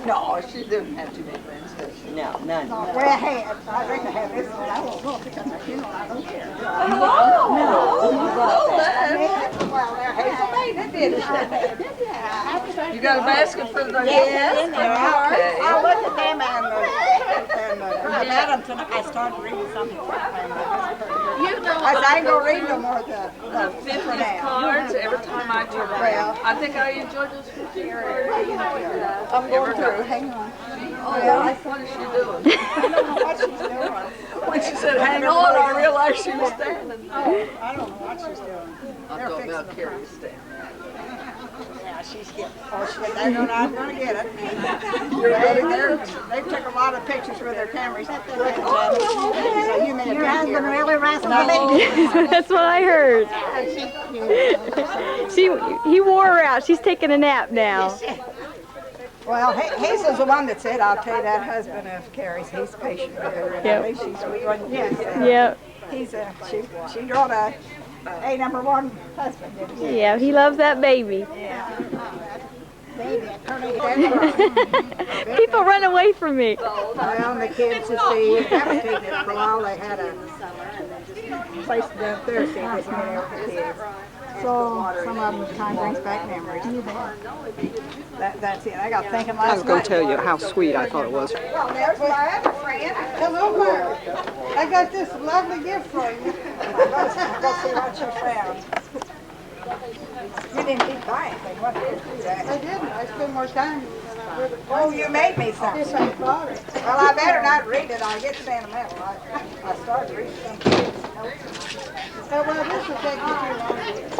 no, she didn't have too many friends, does she? No, none. Well, hey, I reckon I have this one. I won't go because my funeral, I don't care. Well, there, Hazel made it, didn't she? You got a basket for the Yes, I looked at them and Madam tonight, I started reading something. You know, I said, I ain't gonna read no more of the 50th cards every time I turn around. I think I enjoyed those 50th cards. I'm going through, hang on. Oh, what is she doing? I don't know what she's doing. When she said hang on, I realized she was standing. Oh, I don't know what she's doing. I They're thought fixing about the Carrie price. standing. Yeah, she's getting, they're not gonna get it. They took a lot of pictures with their cameras. Look at that. So you may have been here. Really wrestled That's what I heard. He wore her out. She's taking a nap now. Well, Hazel's the one that said, I'll tell you that husband of Carrie's, he's patient with her. And Yep. at least she's sweet. Yes. Yep. He's she brought a #1 husband, didn't she? Yeah, he loves that baby. Baby, that's People run away from me. well, the kids, you see, that was taking it for a while. They had a place down there, see, this many of the kids. So some of them kind of brings back memories. That's it. I got thinking last night. I was going to tell you how sweet I thought it was. Well, there's my other friend. Hello, Mark. I got this lovely gift for you. Go see what you found. You didn't keep buying things. What did you do that? I didn't. I spent more time than I would have. Oh, you made me something. Yes, I bought it. Well, I better not read it. I'll get sentimental. I started reading some kids' notes. Oh, well, this will take you too long to get. It's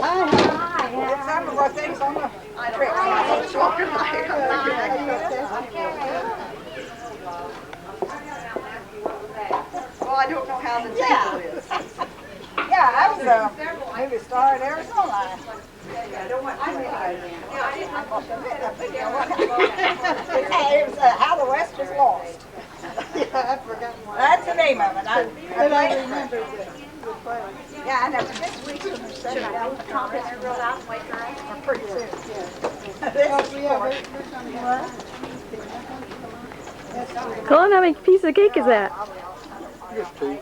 some of our things on the trip. Well, I don't know how the table is. Yeah, I was a movie star in Arizona. I don't want too many guys in. It was How the West Was Lost. Yeah, I forgot one. That's the name of it. But I remember the play. Yeah, I know. This week's from the Should I have the trumpets and roll out and wake her up? Or pretty soon. Colin, how many pieces of cake is that? Just two.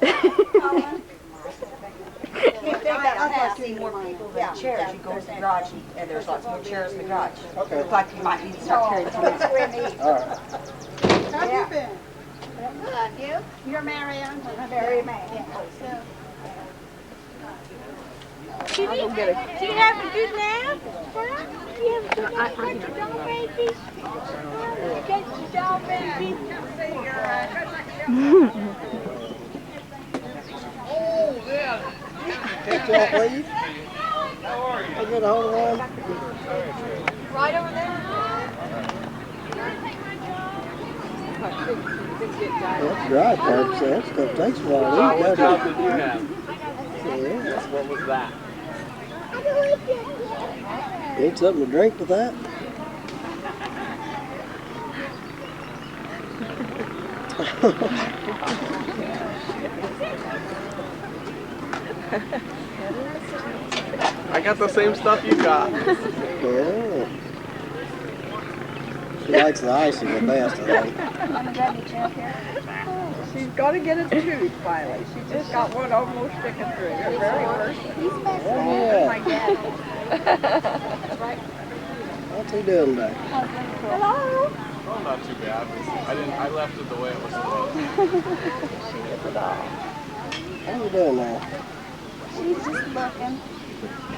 I've seen more people than chairs. You go to the garage and there's lots more chairs in the garage. Okay. Looks like you might need to start carrying two. All right. How you been? Good, you? You're Marianne? Mary May. Do you have a good nap? Huh? Do you have a good nap? Got your dog babies? Got your dog babies? Catch y'all, please. I'll get a hold of one. Right over there. That's dry carb, so that stuff takes a while to eat, What doesn't job did you have? it? Yeah. What was that? Need something to drink with that? I got the same stuff you got. Yeah. She likes the icing the best, I think. She's got to get a tooth finally. She just got one almost sticking through. Her very first. Yeah. What's he doing today? Hello. Oh, not too bad. I left it the way it was supposed. What are you doing now? She's just looking.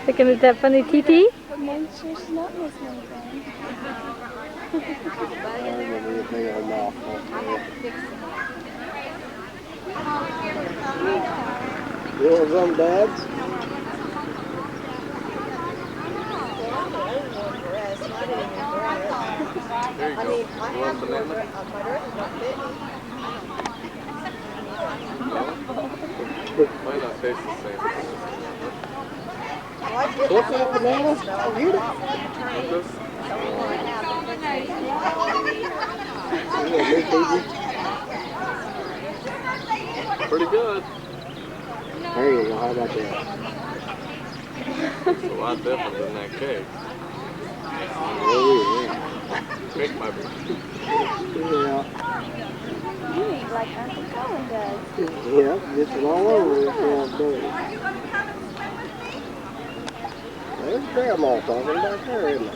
Looking at that funny TT? Make sure she's not missing anything. I'm gonna be a big old mouthful. You want some, Dads? There you go. You want banana? Might not taste the same. What's that banana? Oh, you do. This? Pretty good. There you go. How about that? It's a lot different than that cake. Oh, Cake might be. yeah. You eat like Uncle Colin does. Yeah, gets it all over this damn thing. There's Grandma talking back there, isn't it?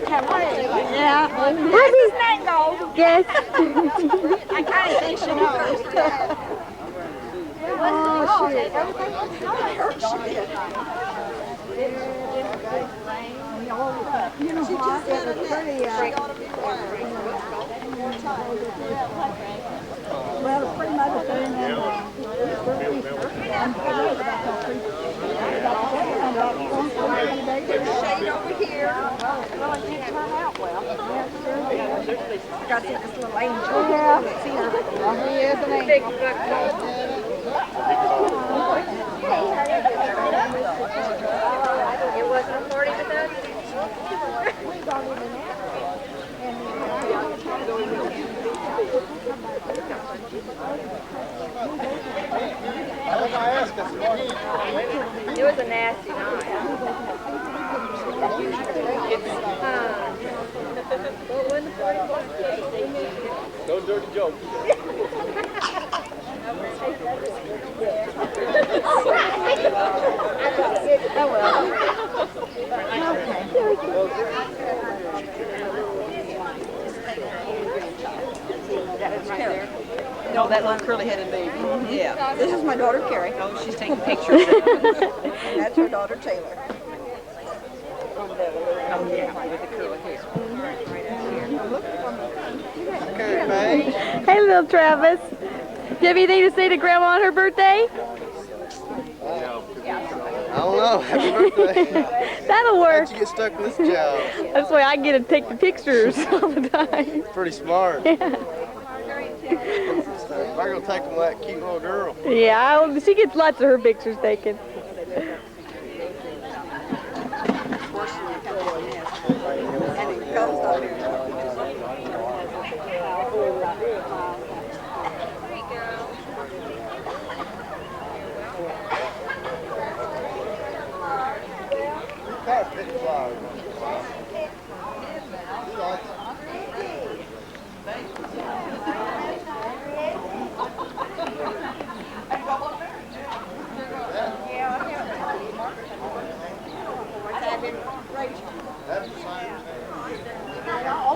Yeah. Where's his name go? Yes. I kind of think she knows. Well, it's pretty much the same. Shade over here. Well, it didn't turn out well. I got to see this little angel. Yeah. See her. He is an angel. It wasn't a party with us? It was a nasty night. No dirty jokes. No, that little curly-headed baby. Yeah. This is my daughter, Carrie. Oh, she's taking pictures. That's her daughter, Taylor. Oh, yeah, with the curly hair. Okay, Paige. Hey, little Travis. Do you have anything to say to Grandma on her birthday? I don't know. Happy birthday. That'll work. How'd you get stuck with this job? That's why I get to take the pictures all the time. Pretty smart. Yeah, I'm gonna take them with that cute little girl. yeah, she gets lots of her pictures taken. And it goes up here.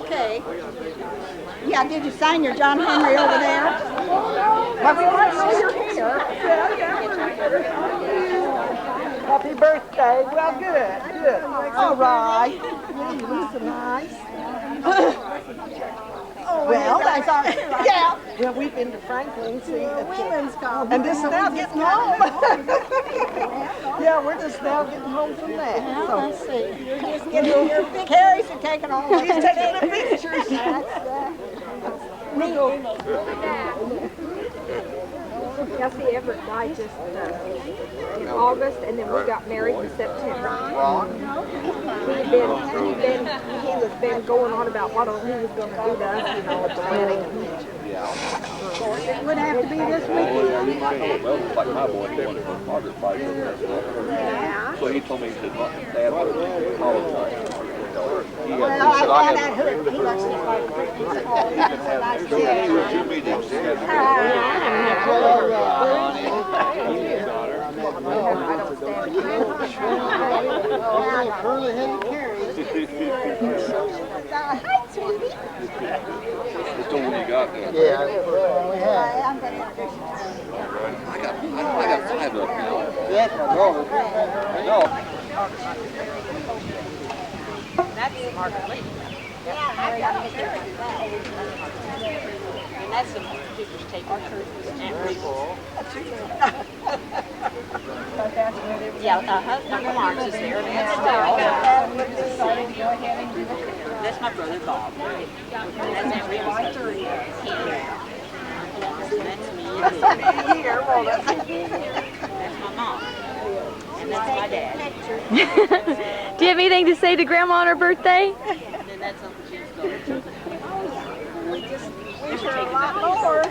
Okay. Yeah, did you sign your John Henry over there? Well, I know you're here. Happy birthday. Well, good. All right. Yeah, you look so nice. Well, that's all. Yeah. Well, we've been to Franklin, see the women's college, and just now getting home. Yeah, we're just now getting home from that. So Let's see. You're just getting your big Harry's and taking all the she's taking the pictures. Yeah, see, Everett died just in August, and then we got married in September. He was been going on about what all he was going to do to us, you know, at the wedding. It would have to be this weekend. Well, it's like my boy, Margaret Page. Yeah. So he told me he said, Dad, all the time. Well, I found out who he looks like. There were 2 meetings. Curly-headed Carrie. Hi, sweetie. Just told when you got there. Yeah. I'm going to introduce you. I got 5 up now. That's my daughter. No. That's Margaret Page. Yeah, I've got a picture. And that's the pictures taken of Aunt Rachel. Yeah, Uncle Mark's is there. That's my brother Bob. That's Aunt Rachel's That's me. That's my mom. And that's my dad. Do you have anything to say to Grandma on her birthday? And then that's Uncle Jim's daughter. We just wish her a lot more.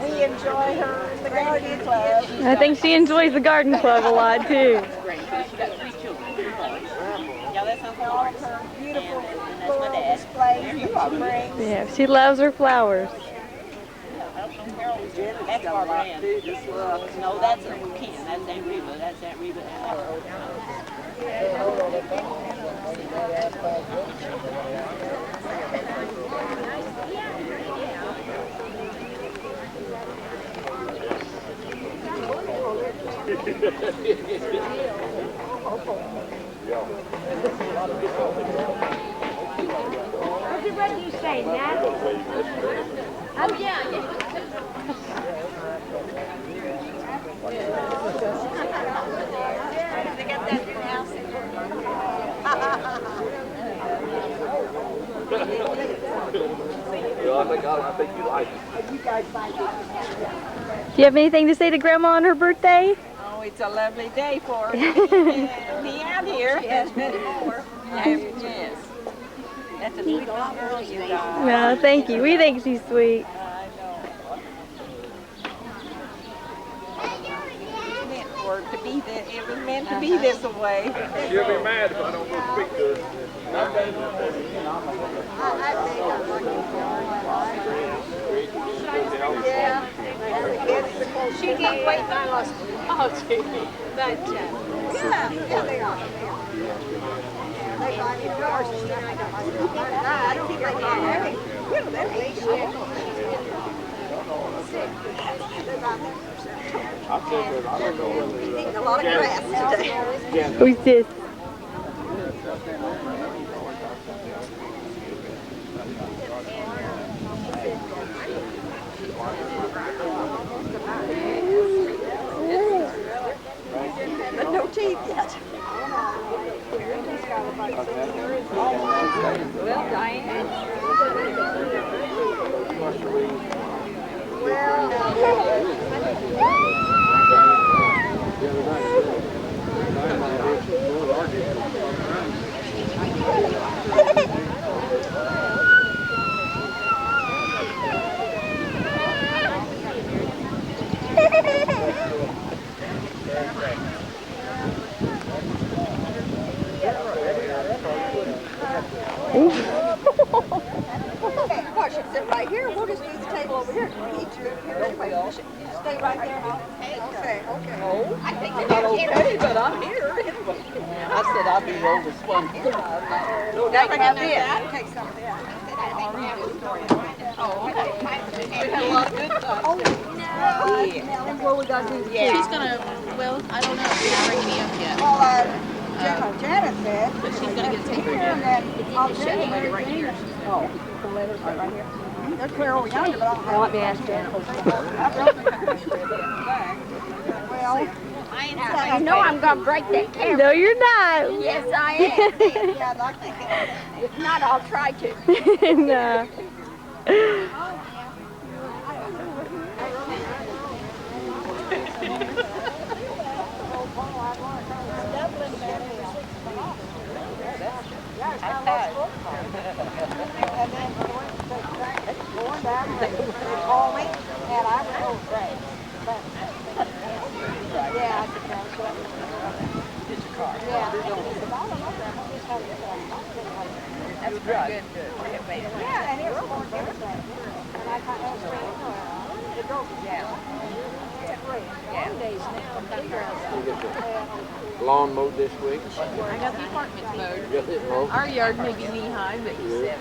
We enjoy her in the garden club. I think she enjoys the garden club a lot, too. She got 3 children. Yeah, that's Uncle All Mark. of her beautiful And that's my floral dad. displays that she brings. Yeah, she loves her flowers. That's Barbara Ann. No, that's Uncle Ken. That's Aunt Reba. That's Aunt Reba and What did you say, Nat? Oh, yeah. They got that new house in I think you like it. You guys like it. Do you have anything to say to Grandma on her birthday? Oh, it's a lovely day for her to be out here. She has been before. Yes. That's a sweet little girl you got. No, thank you. We think she's sweet. I know. It's meant for it to be that. It was meant to be this way. She'll be mad if I don't go speak to her. Yeah. She gained weight and I lost it. Oh, gee. But, Yeah, they are. They find it yours. I don't think I can. You know, they're big. Eating a lot of grass today. Who's this? But no teeth yet. well, Diane. Well, she can sit right here. We'll just use the table over here. Each group here anyway. You should stay right there. Okay. Oh, I'm not okay, but I'm here anyway. I said I'll be the oldest one here. Now you can do it. Take some of that. Oh, okay. We had a lot of good times. Oh, no. What we got to do? Yeah. She's gonna, well, I don't know. She's not bringing me up yet. Well, Janet said. But she's gonna get a tape Here and then I'll She's tell you right here. Oh, the letters are right here. They're clear over yonder, but I don't Now let me ask Janet. Well, You know I'm gonna break that camera. No, you're not. Yes, I am. yeah, I'd like to. If not, I'll try to. No. And then going down, they call me, and I was so great. Yeah, I could tell. Get your car. Yeah, just have it. That's pretty good. Yeah, and it was more everything. And I kind of the girls. Yeah. Lawn mowed this week. I got the apartments mowed. You got it mowed? Our yard may be knee-high, but he's 7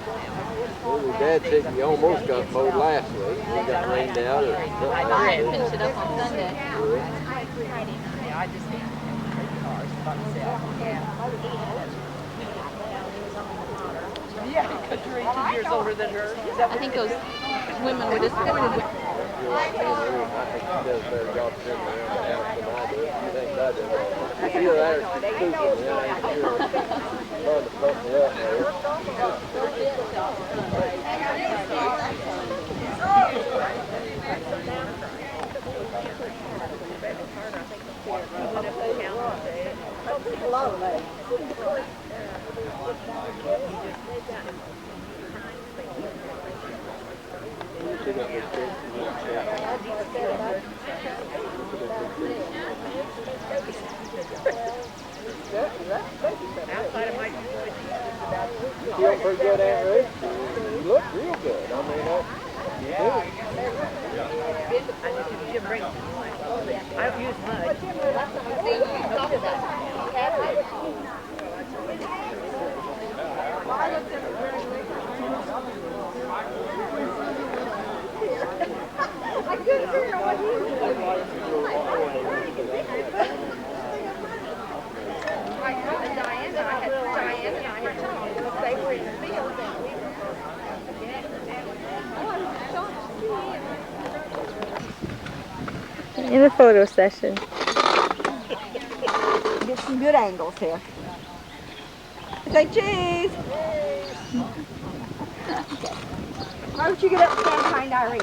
Well, your dad said you almost got mowed last week. You got rained out. Or I didn't finish it up on Sunday. Yeah, I just need cars by myself. Yeah, because you're 18 years older than her. I think those women were disappointed with I think she does a better job than I do. I think I do. You're there, she's stupid. Hard to fuck me up there. You feel pretty good, Aunt Ruth? You look real good. I mean, I don't use much. I couldn't figure out what he was doing. I had Diane and I had Tom because they were in the field and we were. in a photo session. Get some good angles here. Say cheese. Why don't you get up and stand behind Irene?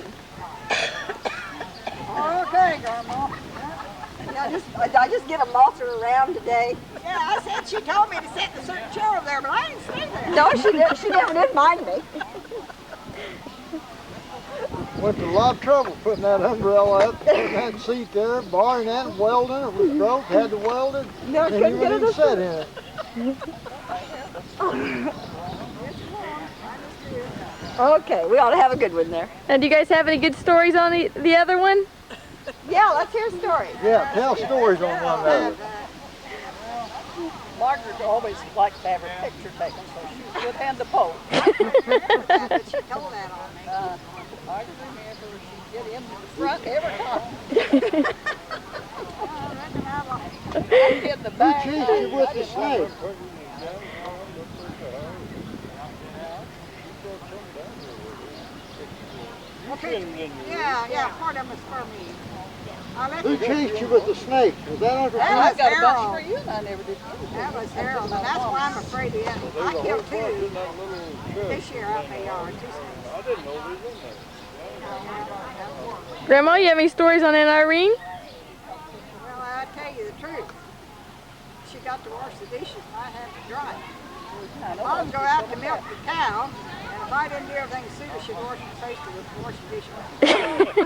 Okay, Grandma. Yeah, I just get a malter around today. Yeah, I said she told me to sit in a certain chair over there, but I didn't stay there. No, she never did mind me. Went to a lot of trouble putting that umbrella up, putting that seat there, barring that, welding it. It was broke, had to weld it. No, and couldn't you get wouldn't it even sit in it. Okay, we ought to have a good one there. And do you guys have any good stories on the other one? Yeah, let's hear stories. Yeah, tell stories on one another. Margaret always liked to have her picture taken, so she would hand the pole. But she told that on me. I can remember she'd get in the front every time. I'd get in the back. Who chased you with the snake? Yeah, part of them is for me. Who chased you with the snake? Was that Uncle That Pete? was I got a bunch Harold. for you and I never did get it. That was Harold, and that's why I'm afraid of him. I killed 2 this year out in the yard, 2 snakes. I didn't know they was in there. Grandma, you have any stories on Aunt Irene? Well, I tell you the truth. She got to wash the dishes, and I had to dry. Mom go out to milk the cow, and If I didn't do everything Sue should wash my face with washing dishes.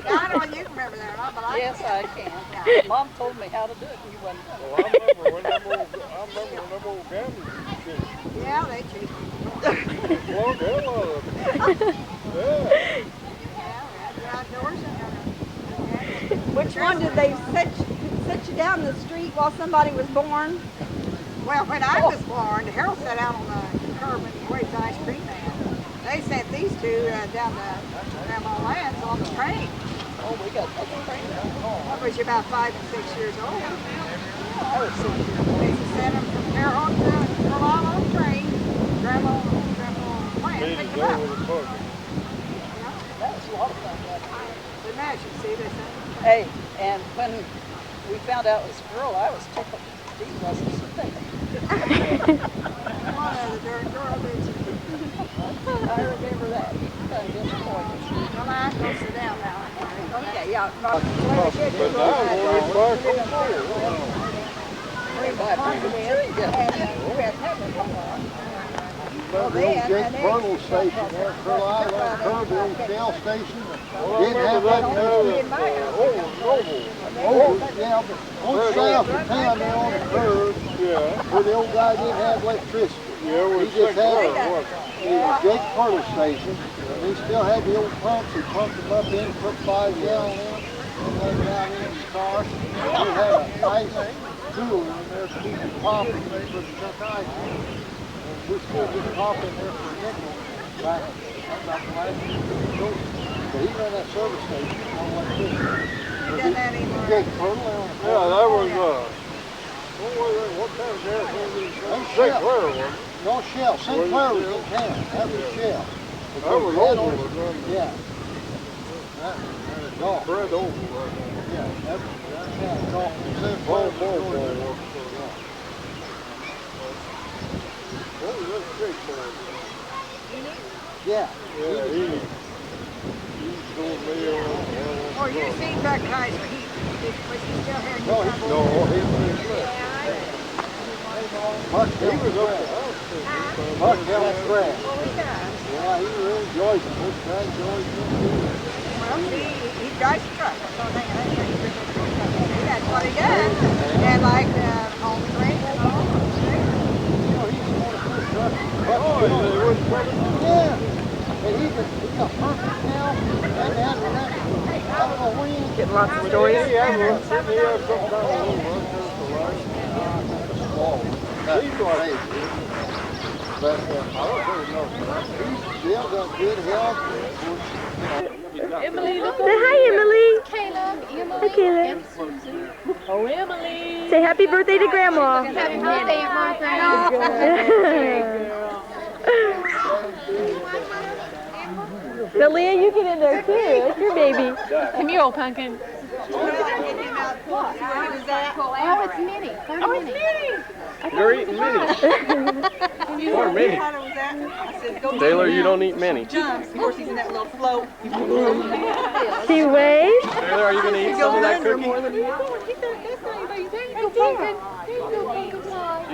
Now, I don't know if you remember that or not, but I Yes, can. I can. Mom told me how to do it and you wasn't. Well, I remember when them old gamblers used to Yeah, they cheated. flog the hell out of them. Yeah. Yeah, outdoors and Which one did they set you down the street while somebody was born? well, when I was born, Harold sat out on the curb and waved the ice cream man. They sent these two down to Grandma Land's on the train. Oh, we got to take a train. I was about 5 and 6 years old. I was 6 years old. They sent them from Fairhope to Carlisle on the train. Grandma Land Lady picked go them up. with a buggy. That was a lot of fun. Imagine, see, they said. Hey, and when we found out it was a girl, I was tickled. Steve wasn't so thinking. Come on, the darn girl, did you? I remember that. Kind of disappointed. Come on, go sit down now. Okay, yeah. But now we're back on fire. Well, The old Jake Burtle station there, Carlisle, that curved the old Shell station. Didn't have that yeah, but on south of town there on the curve, where the old guy didn't have electricity. Yeah, He just had the Jake Burtle station, and he still had the old pumps. He pumped them up in, put 5 gallon in, and let it out in his car. He had a nice tool in there to keep it popping for the chuck ice. We still get pop in there for a nickel back about the last year or so. But he ran that service station on electricity. You done that anymore? Jake Burtle on the Yeah, that was, what kind of gas was it? St. Clair, wasn't it? No, Shell. St. Clair was in town. That was Shell. That was over, wasn't it? Yeah. That was off. Fred over, Yeah, that was off. St. Clair. What was that street for? Yeah. Yeah, he told me Oh, you seen Buck Kaiser? Was he still here? No, he was Buck was up there. Buck held Fred. Yeah, he really enjoys it. This guy enjoys it. Well, he drives a truck. That's all that's what he does. And like home train and all. Yeah, and he's a perfect now. And I don't know when he Getting lots of stories. He had some kind of little small. He's like, but I don't really know. He's still got good health. Emily, look over. Say hi, Emily. Caleb, Emily, Hi, Caleb. and Susie. Oh, Emily. Say happy birthday to Grandma. Happy birthday, Aunt Margaret. But Leah, you get in there too. It's your baby. Come here, old pumpkin. Oh, it's Minnie. Oh, it's Minnie. You're eating Minnie. Poor Minnie. Taylor, you don't eat Minnie. Of course, he's in that little float. She waves. Taylor, are you going to eat some of that cookie? There you go, pumpkin. There you go, pumpkin pie.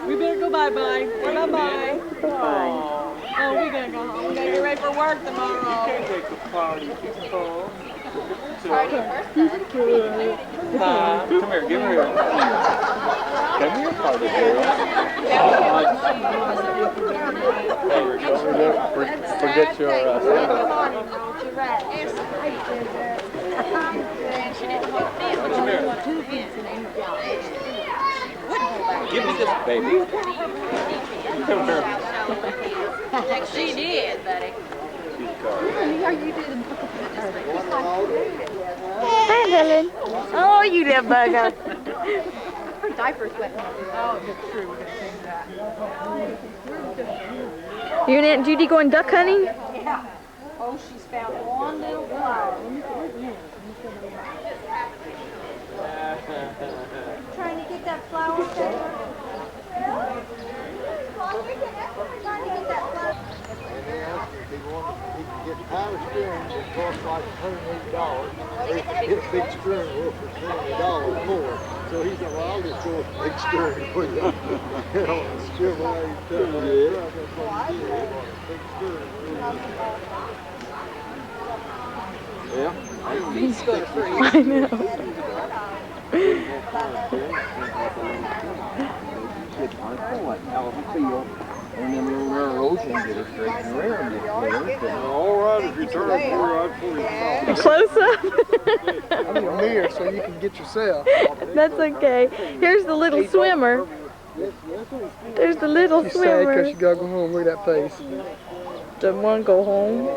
We better go bye-bye. Bye-bye. Oh, we gotta go home. We gotta get ready for work tomorrow. Take the party too far. Come here, give her here. Come here, party girl. Forget your Give me this, baby. Come here. She did, buddy. Hi, Helen. Oh, you little bugger. Her diaper's wet. Oh, that's true. We're gonna change that. You and Aunt Judy going duck hunting? Yeah. Oh, she's found one little flower. Trying to get that flower, Taylor? Trying to get that flower. he can get power steering that costs like $180. Or he can get a big steering wheel for $20 more. So he said, well, I'll just go with the big steering wheel. You know, a Chevrolet truck, that's what he did. He bought a big steering wheel. Yeah. He's good for you. I know. And then little railroads and get her straight and around it. All right, if you turn it for right for yourself. Close up. I need a mirror so you can get yourself. That's okay. Here's the little swimmer. There's the little She's sad because swimmer. she gotta go home. Look at that face. Doesn't want to go home.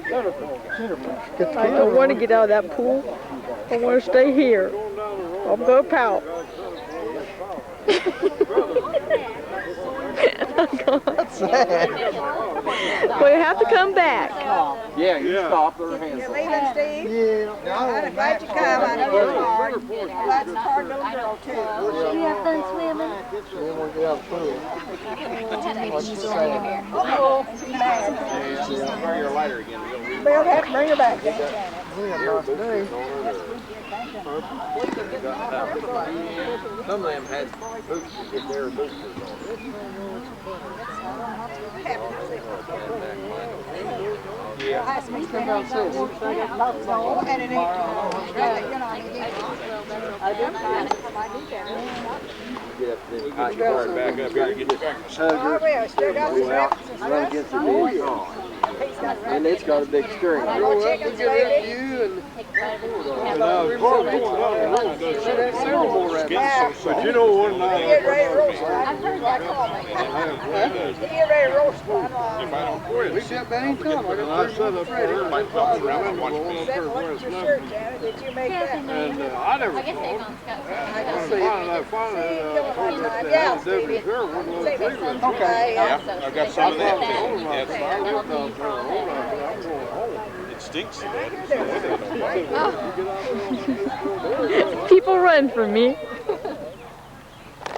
I don't want to get out of that pool. I want to stay here. I'll go pout. That's sad. We have to come back. Yeah, you stop their hands. You're leaving, Steve? Yeah. I'm glad you come. I know you're hard. I'm glad it's a hard little girl, too. Did you have fun swimming? She didn't want to get out of the pool. She's sad. Uh-oh, she's mad. Bring her lighter again. We'll have to bring her back. We had a nice day. Some of them had boots to get their boosters on. Yeah. And it ain't Get up there, hot car back up here, get it back. I will. Still got some reps. Run against the wall. And it's got a big steering wheel. More chickens, baby. But you know one night. Get ready to roast one. I've heard that call. Get ready to roast one. We jumped any time. I set up there and What's your shirt, Janet? Did you make that? I never saw it. Okay. Yeah, I've got some of that too. Yes. It stinks so bad. People run from me.